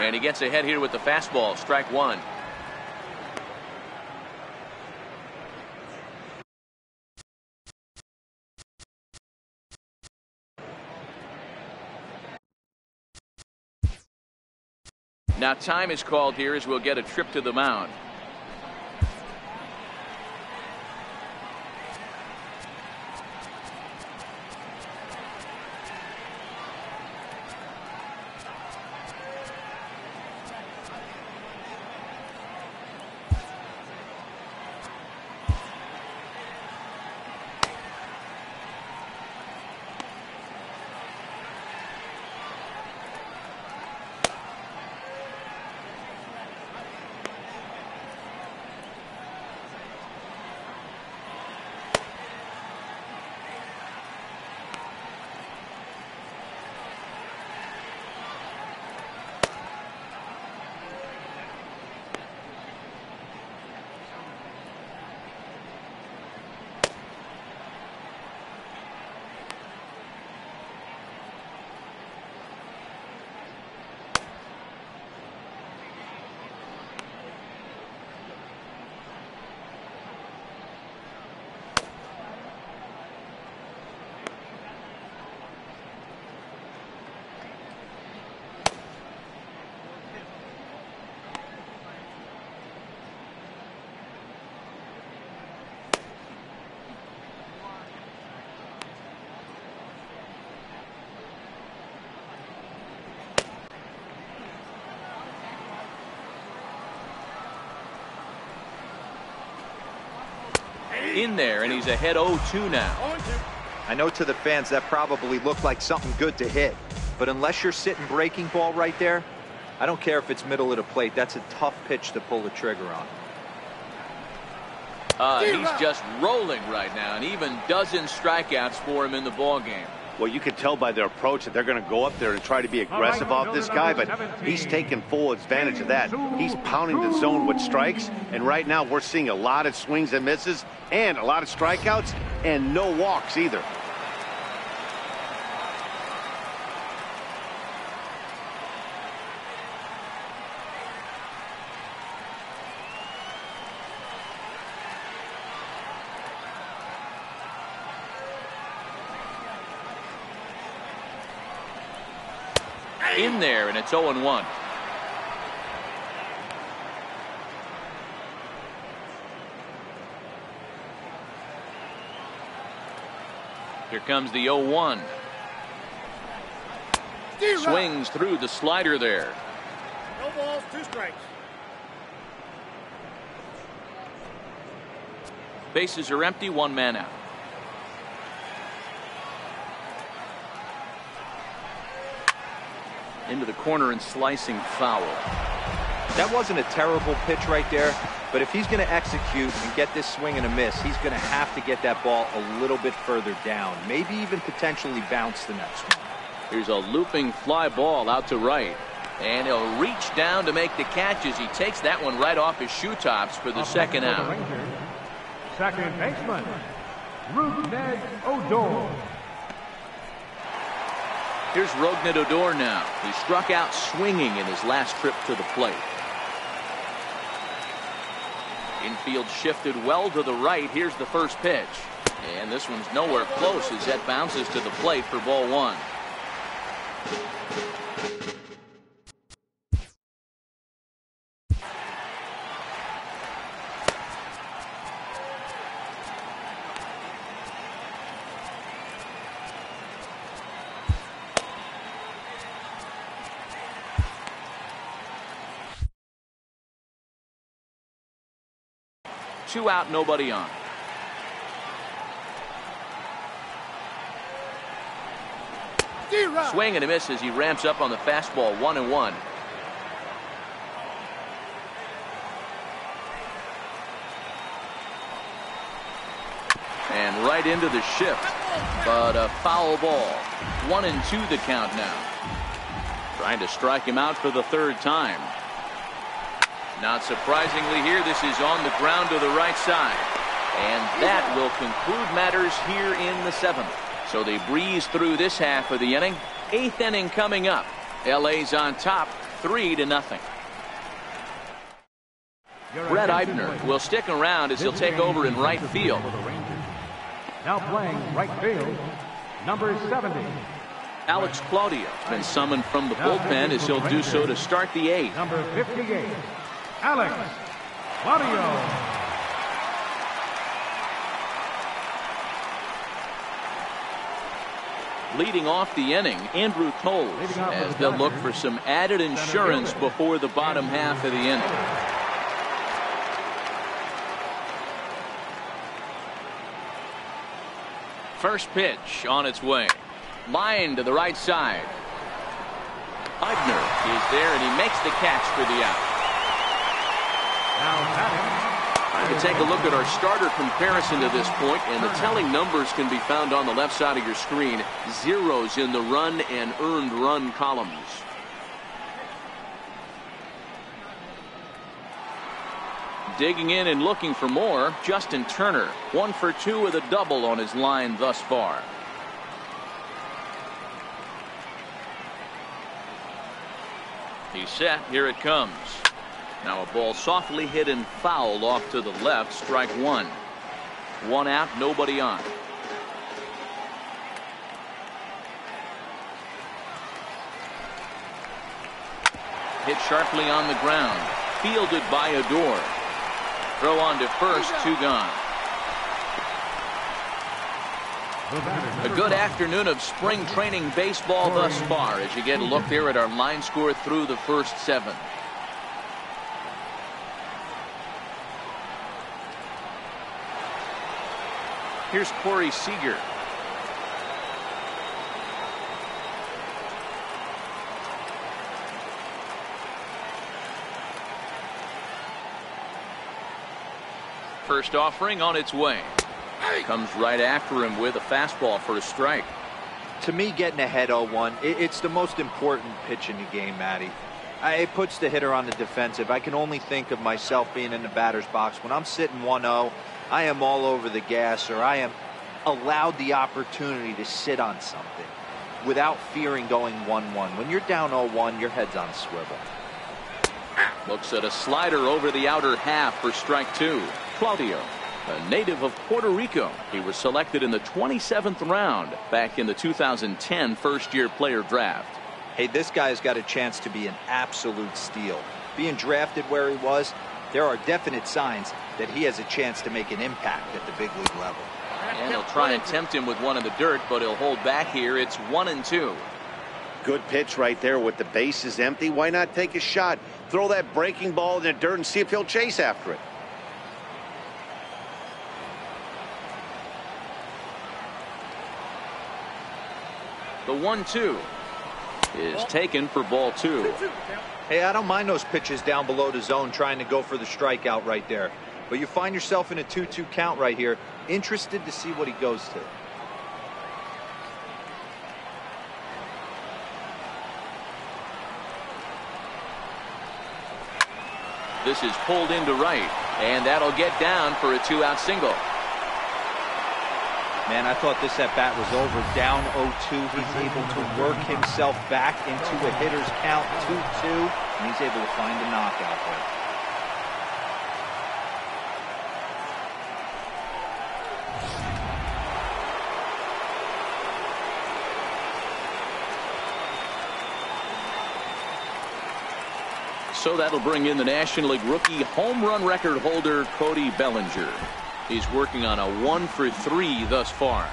[SPEAKER 1] And he gets ahead here with the fastball, strike 1. Now time is called here as we'll get a trip to the mound. In there, and he's ahead 0-2 now.
[SPEAKER 6] 0-2.
[SPEAKER 2] I know to the fans that probably looked like something good to hit, but unless you're sitting breaking ball right there, I don't care if it's middle of the plate. That's a tough pitch to pull the trigger on.
[SPEAKER 1] He's just rolling right now, and even dozens strikeouts for him in the ball game.
[SPEAKER 3] Well, you can tell by their approach that they're going to go up there and try to be aggressive off this guy, but he's taking full advantage of that. He's pounding the zone with strikes, and right now we're seeing a lot of swings and misses and a lot of strikeouts and no walks either.
[SPEAKER 1] In there, and it's 0-1. Here comes the 0-1. Swings through the slider there.
[SPEAKER 6] No balls, 2 strikes.
[SPEAKER 1] Bases are empty, 1 man out. Into the corner and slicing foul.
[SPEAKER 2] That wasn't a terrible pitch right there, but if he's going to execute and get this swing and a miss, he's going to have to get that ball a little bit further down, maybe even potentially bounce the next one.
[SPEAKER 1] Here's a looping fly ball out to right, and he'll reach down to make the catch as he takes that one right off his shoe tops for the second out.
[SPEAKER 4] Second baseman, Rougned Odor.
[SPEAKER 1] Here's Rougned Odor now. He struck out swinging in his last trip to the plate. Infield shifted well to the right. Here's the first pitch. And this one's nowhere close as that bounces to the plate for ball 1. Two out, nobody on. Swing and a miss as he ramps up on the fastball. 1-1. And right into the shift, but a foul ball. 1-2 the count now. Trying to strike him out for the 3rd time. Not surprisingly here, this is on the ground to the right side. And that will conclude matters here in the 7th. So they breeze through this half of the inning. 8th inning coming up. LA's on top, 3-0. Brett Eibner will stick around as he'll take over in right field.
[SPEAKER 4] Now playing right field, number 70.
[SPEAKER 1] Alex Claudio has been summoned from the bullpen as he'll do so to start the 8th.
[SPEAKER 4] Number 58. Alex Claudio.
[SPEAKER 1] Leading off the inning, Andrew Toles, as they'll look for some added insurance before the bottom half of the inning. First pitch on its way. Line to the right side. Eibner is there, and he makes the catch for the out. Time to take a look at our starter comparison to this point, and the telling numbers can be found on the left side of your screen. Zeros in the run and earned run columns. Digging in and looking for more, Justin Turner, 1 for 2 with a double on his line thus far. He's set. Here it comes. Now a ball softly hit and fouled off to the left. Strike 1. 1 out, nobody on. Hit sharply on the ground. Fielded by Odor. Throw on to first, 2 gone. A good afternoon of spring training baseball thus far as you get a look there at our line score through the first 7. Here's Corey Seager. First offering on its way. Comes right after him with a fastball for a strike.
[SPEAKER 2] To me, getting ahead 0-1, it's the most important pitch in the game, Matty. It puts the hitter on the defensive. I can only think of myself being in the batter's box. When I'm sitting 1-0, I am all over the gas, or I am allowed the opportunity to sit on something without fearing going 1-1. When you're down 0-1, your head's on a swivel.
[SPEAKER 1] Looks at a slider over the outer half for strike 2. Claudio, a native of Puerto Rico. He was selected in the 27th round back in the 2010 first-year player draft.
[SPEAKER 2] Hey, this guy's got a chance to be an absolute steal. Being drafted where he was, there are definite signs that he has a chance to make an impact at the big league level.
[SPEAKER 1] And he'll try and tempt him with one in the dirt, but he'll hold back here. It's 1-2.
[SPEAKER 3] Good pitch right there with the bases empty. Why not take a shot? Throw that breaking ball in the dirt and see if he'll chase after it.
[SPEAKER 1] The 1-2 is taken for ball 2.
[SPEAKER 2] Hey, I don't mind those pitches down below the zone trying to go for the strikeout right there. But you find yourself in a 2-2 count right here. Interested to see what he goes to.
[SPEAKER 1] This is pulled into right, and that'll get down for a 2-out single.
[SPEAKER 2] Man, I thought this at bat was over. Down 0-2. He's able to work himself back into a hitter's count 2-2, and he's able to find a knockout there.
[SPEAKER 1] So that'll bring in the National League rookie home run record holder Cody Bellinger. He's working on a 1-for-3 thus far.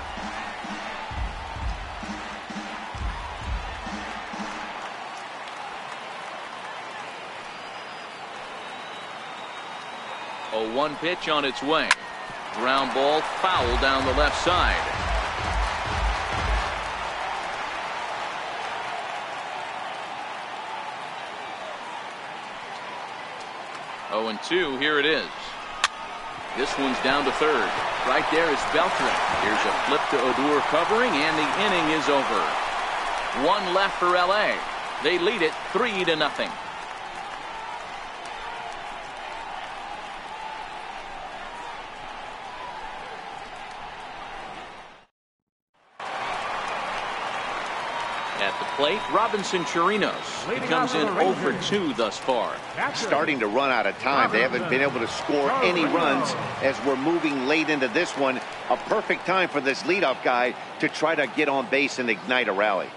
[SPEAKER 1] A 1 pitch on its way. Ground ball foul down the left side. Oh, and 2, here it is. This one's down to third. Right there is Beltran. Here's a flip to Odor covering, and the inning is over. 1 left for LA. They lead it 3-0. At the plate, Robinson Chirinos. He comes in 0-for-2 thus far.
[SPEAKER 3] Starting to run out of time. They haven't been able to score any runs as we're moving late into this one. A perfect time for this leadoff guy to try to get on base and ignite a rally.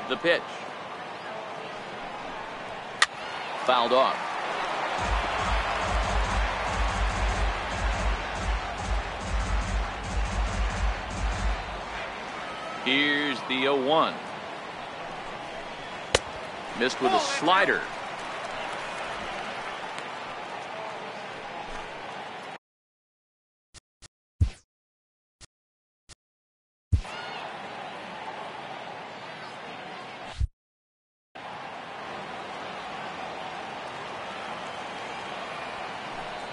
[SPEAKER 1] The pitch. Fouled off. Here's the 0-1. Missed with a slider.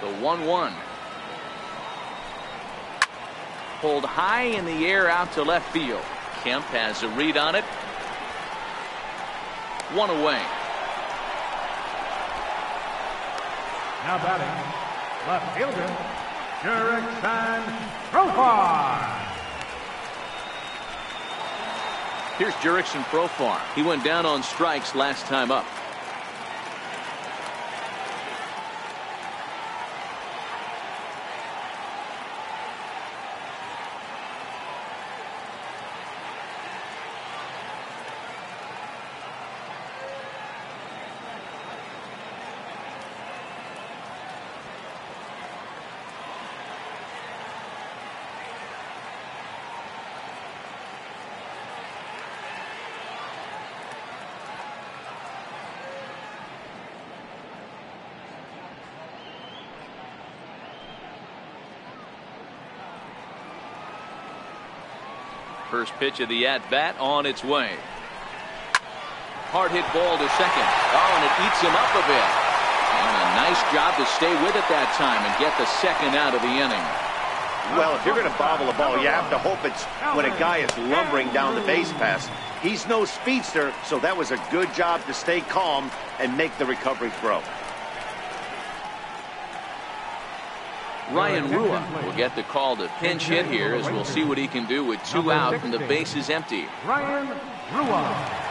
[SPEAKER 1] The 1-1. Pulled high in the air out to left field. Kemp has a read on it. 1 away.
[SPEAKER 4] Now batting, left fielder, Jurickson Profar.
[SPEAKER 1] Here's Jurickson Profar. He went down on strikes last time up. First pitch of the at-bat on its way. Hard hit ball to second. Oh, and it eats him up a bit. And a nice job to stay with it that time and get the second out of the inning.
[SPEAKER 3] Well, if you're going to bobble a ball, you have to hope it's when a guy is lumbering down the base pass. He's no speedster, so that was a good job to stay calm and make the recovery throw.
[SPEAKER 1] Ryan Rua will get the call to pinch hit here, as we'll see what he can do with 2 out and the base is empty.
[SPEAKER 4] Ryan Rua.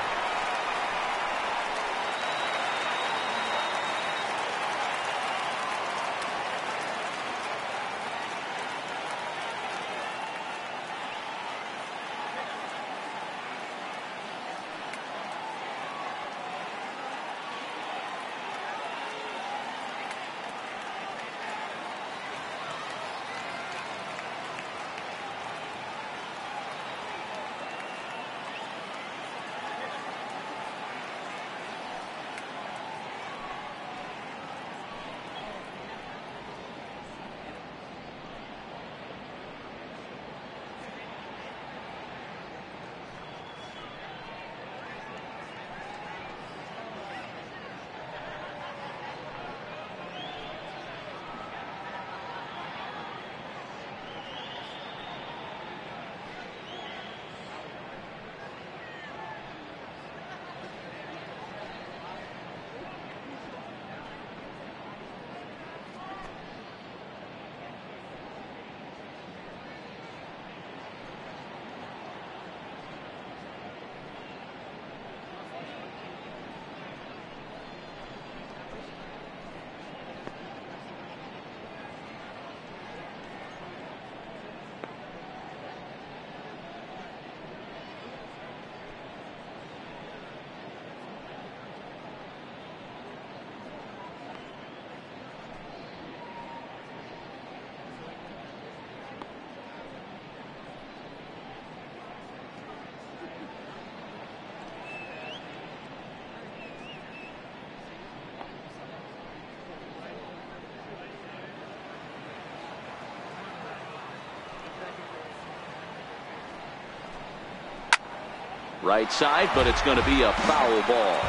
[SPEAKER 1] Right side, but it's going to be a foul ball.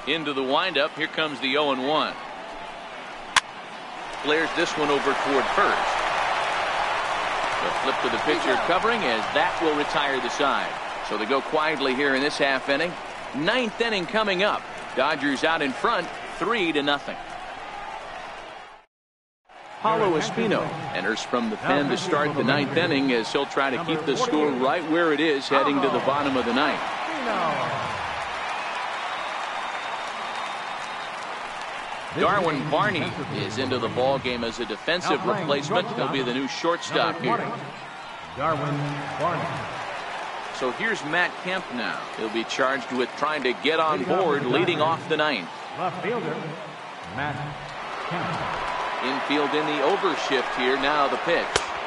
[SPEAKER 1] Into the windup. Here comes the 0-1. Flares this one over toward first. The flip to the pitcher covering, as that will retire the side. So they go quietly here in this half inning. 9th inning coming up. Dodgers out in front, 3-0. Paulo Espino enters from the pen to start the 9th inning, as he'll try to keep the score right where it is heading to the bottom of the 9th. Darwin Barney is into the ball game as a defensive replacement. He'll be the new shortstop here.
[SPEAKER 4] Darwin Barney.
[SPEAKER 1] So here's Matt Kemp now. He'll be charged with trying to get on board leading off the 9th.
[SPEAKER 4] Left fielder, Matt Kemp.
[SPEAKER 1] Infield in the overshift here. Now the pitch.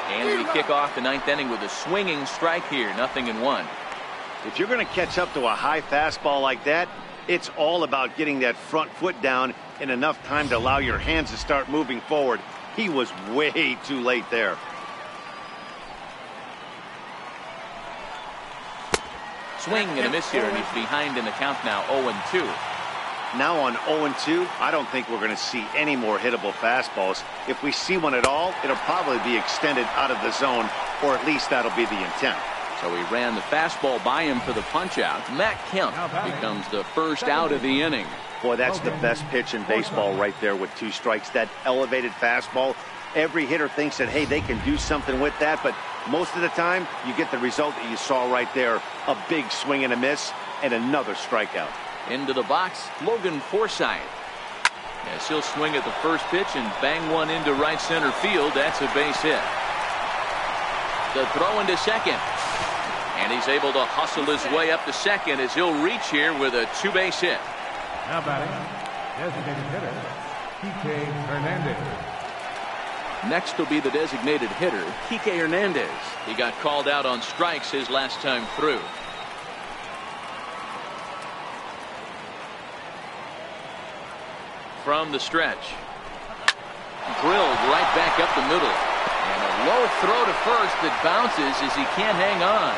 [SPEAKER 1] And we kick off the 9th inning with a swinging strike here. 0-1.
[SPEAKER 3] If you're going to catch up to a high fastball like that, it's all about getting that front foot down in enough time to allow your hands to start moving forward. He was way too late there.
[SPEAKER 1] Swing and a miss here, and he's behind in the count now. 0-2.
[SPEAKER 3] Now on 0-2, I don't think we're going to see any more hittable fastballs. If we see one at all, it'll probably be extended out of the zone, or at least that'll be the intent.
[SPEAKER 1] So he ran the fastball by him for the punch-out. Matt Kemp becomes the first out of the inning.
[SPEAKER 3] Boy, that's the best pitch in baseball right there with 2 strikes. That elevated fastball. Every hitter thinks that, hey, they can do something with that, but most of the time, you get the result that you saw right there. A big swing and a miss, and another strikeout.
[SPEAKER 1] Into the box, Logan Forsythe. Yes, he'll swing at the first pitch and bang one into right center field. That's a base hit. The throw into second. And he's able to hustle his way up to second as he'll reach here with a 2-base hit.
[SPEAKER 4] Now batting, designated hitter, Kike Hernandez.
[SPEAKER 1] Next will be the designated hitter, Kike Hernandez. He got called out on strikes his last time through. from the stretch. Drilled right back up the middle. And a low throw to first that bounces as he can't hang on.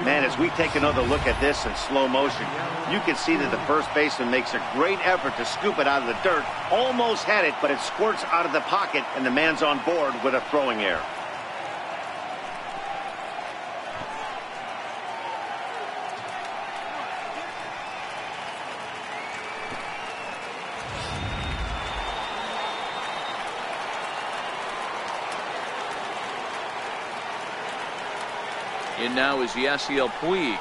[SPEAKER 3] Man, as we take another look at this in slow motion, you can see that the first baseman makes a great effort to scoop it out of the dirt. Almost had it, but it squirts out of the pocket, and the man's on board with a throwing error.
[SPEAKER 1] In now is Yasiel Puig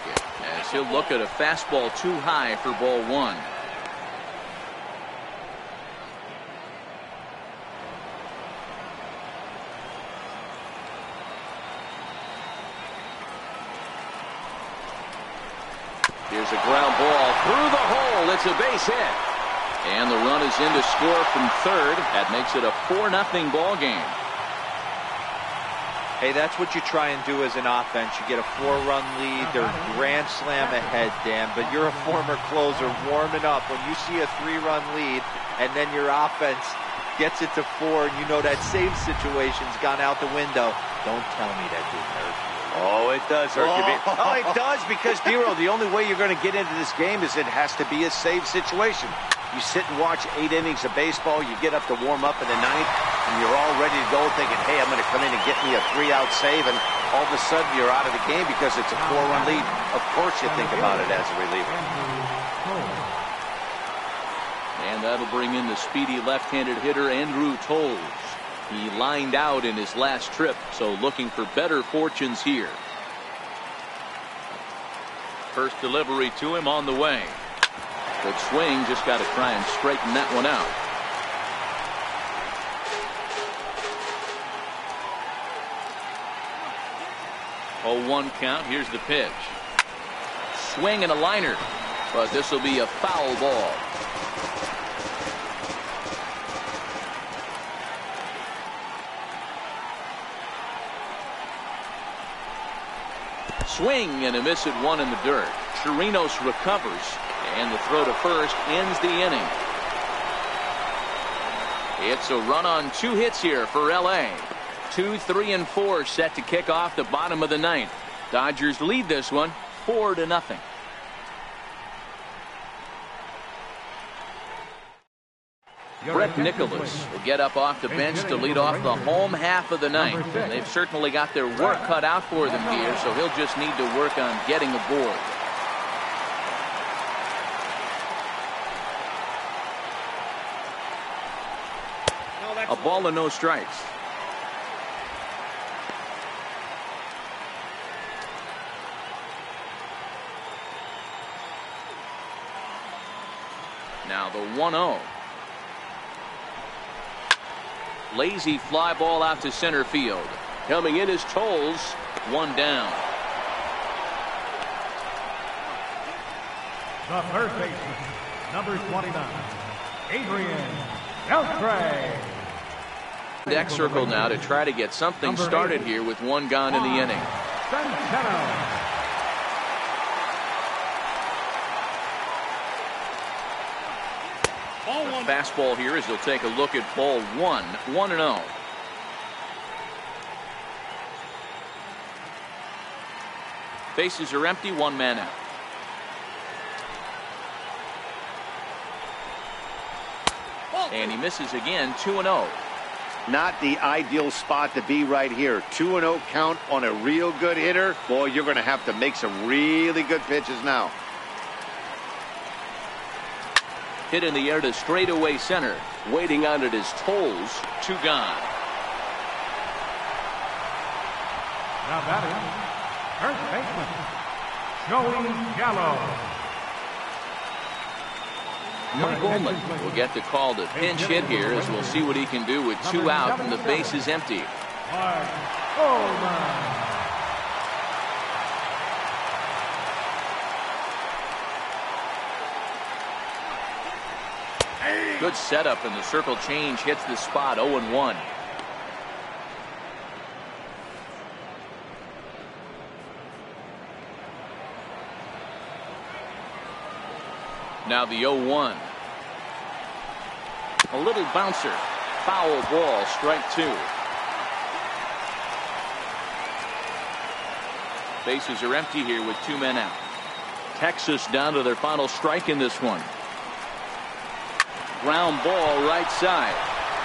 [SPEAKER 1] as he'll look at a fastball too high for ball one. Here's a ground ball through the hole. It's a base hit. And the run is in to score from third. That makes it a 4-0 ball game.
[SPEAKER 2] Hey, that's what you try and do as an offense. You get a 4-run lead. They're grand slam ahead, Dan, but you're a former closer warming up. When you see a 3-run lead and then your offense gets it to 4 and you know that save situation's gone out the window, don't tell me that didn't hurt you.
[SPEAKER 3] Oh, it does hurt you. Oh, it does, because, Dero, the only way you're going to get into this game is it has to be a save situation. You sit and watch 8 innings of baseball, you get up to warm up in the 9th, and you're all ready to go thinking, hey, I'm going to come in and get me a 3-out save, and all of a sudden you're out of the game because it's a 4-run lead. Of course you think about it as a reliever.
[SPEAKER 1] And that'll bring in the speedy left-handed hitter Andrew Toles. He lined out in his last trip, so looking for better fortunes here. First delivery to him on the way. Good swing, just got to try and straighten that one out. Oh, 1 count. Here's the pitch. Swing and a liner, but this will be a foul ball. Swing and a miss at 1 in the dirt. Chirinos recovers, and the throw to first ends the inning. It's a run on 2 hits here for LA. 2, 3, and 4 set to kick off the bottom of the 9th. Dodgers lead this one 4-0. Brett Nicholas will get up off the bench to lead off the home half of the 9th. And they've certainly got their work cut out for them here, so he'll just need to work on getting aboard. A ball and no strikes. Now the 1-0. Lazy fly ball out to center field. Coming in is Toles. 1 down.
[SPEAKER 4] The third baseman, number 29, Adrian Beltre.
[SPEAKER 1] Deck circle now to try to get something started here with 1 gone in the inning.
[SPEAKER 4] Centeno.
[SPEAKER 1] Fastball here as he'll take a look at ball 1. 1-0. Bases are empty. 1 man out. And he misses again. 2-0.
[SPEAKER 3] Not the ideal spot to be right here. 2-0 count on a real good hitter. Boy, you're going to have to make some really good pitches now.
[SPEAKER 1] Hit in the air to straightaway center. Waiting on it is Toles. 2 gone.
[SPEAKER 4] Now batting, first baseman, Joey Gallo.
[SPEAKER 1] Mike Goldman will get the call to pinch hit here as we'll see what he can do with 2 out and the base is empty.
[SPEAKER 4] Mike Goldman.
[SPEAKER 1] Good setup, and the circle change hits the spot. 0-1. Now the 0-1. A little bouncer. Foul ball, strike 2. Bases are empty here with 2 men out. Texas down to their final strike in this one. Ground ball right side.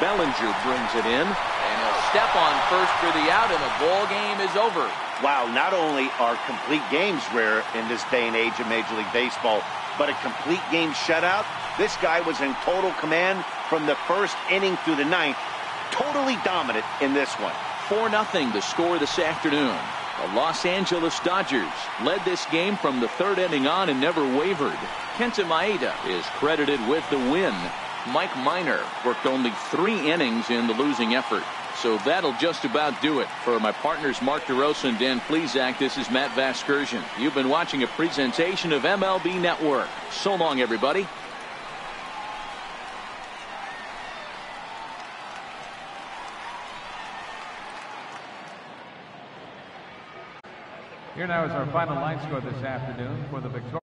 [SPEAKER 1] Bellinger brings it in, and he'll step on first for the out, and the ball game is over.
[SPEAKER 3] Wow, not only are complete games rare in this day and age of Major League Baseball, but a complete game shutout. This guy was in total command from the first inning through the ninth. Totally dominant in this one.
[SPEAKER 1] 4-0 the score this afternoon. The Los Angeles Dodgers led this game from the 3rd inning on and never wavered. Kenta Maeda is credited with the win. Mike Minor worked only 3 innings in the losing effort. So that'll just about do it. For my partners Mark DeRosa and Dan Plesac, this is Matt Vasgersian. You've been watching a presentation of MLB Network. So long, everybody.
[SPEAKER 4] Here now is our final line score this afternoon for the Victoria.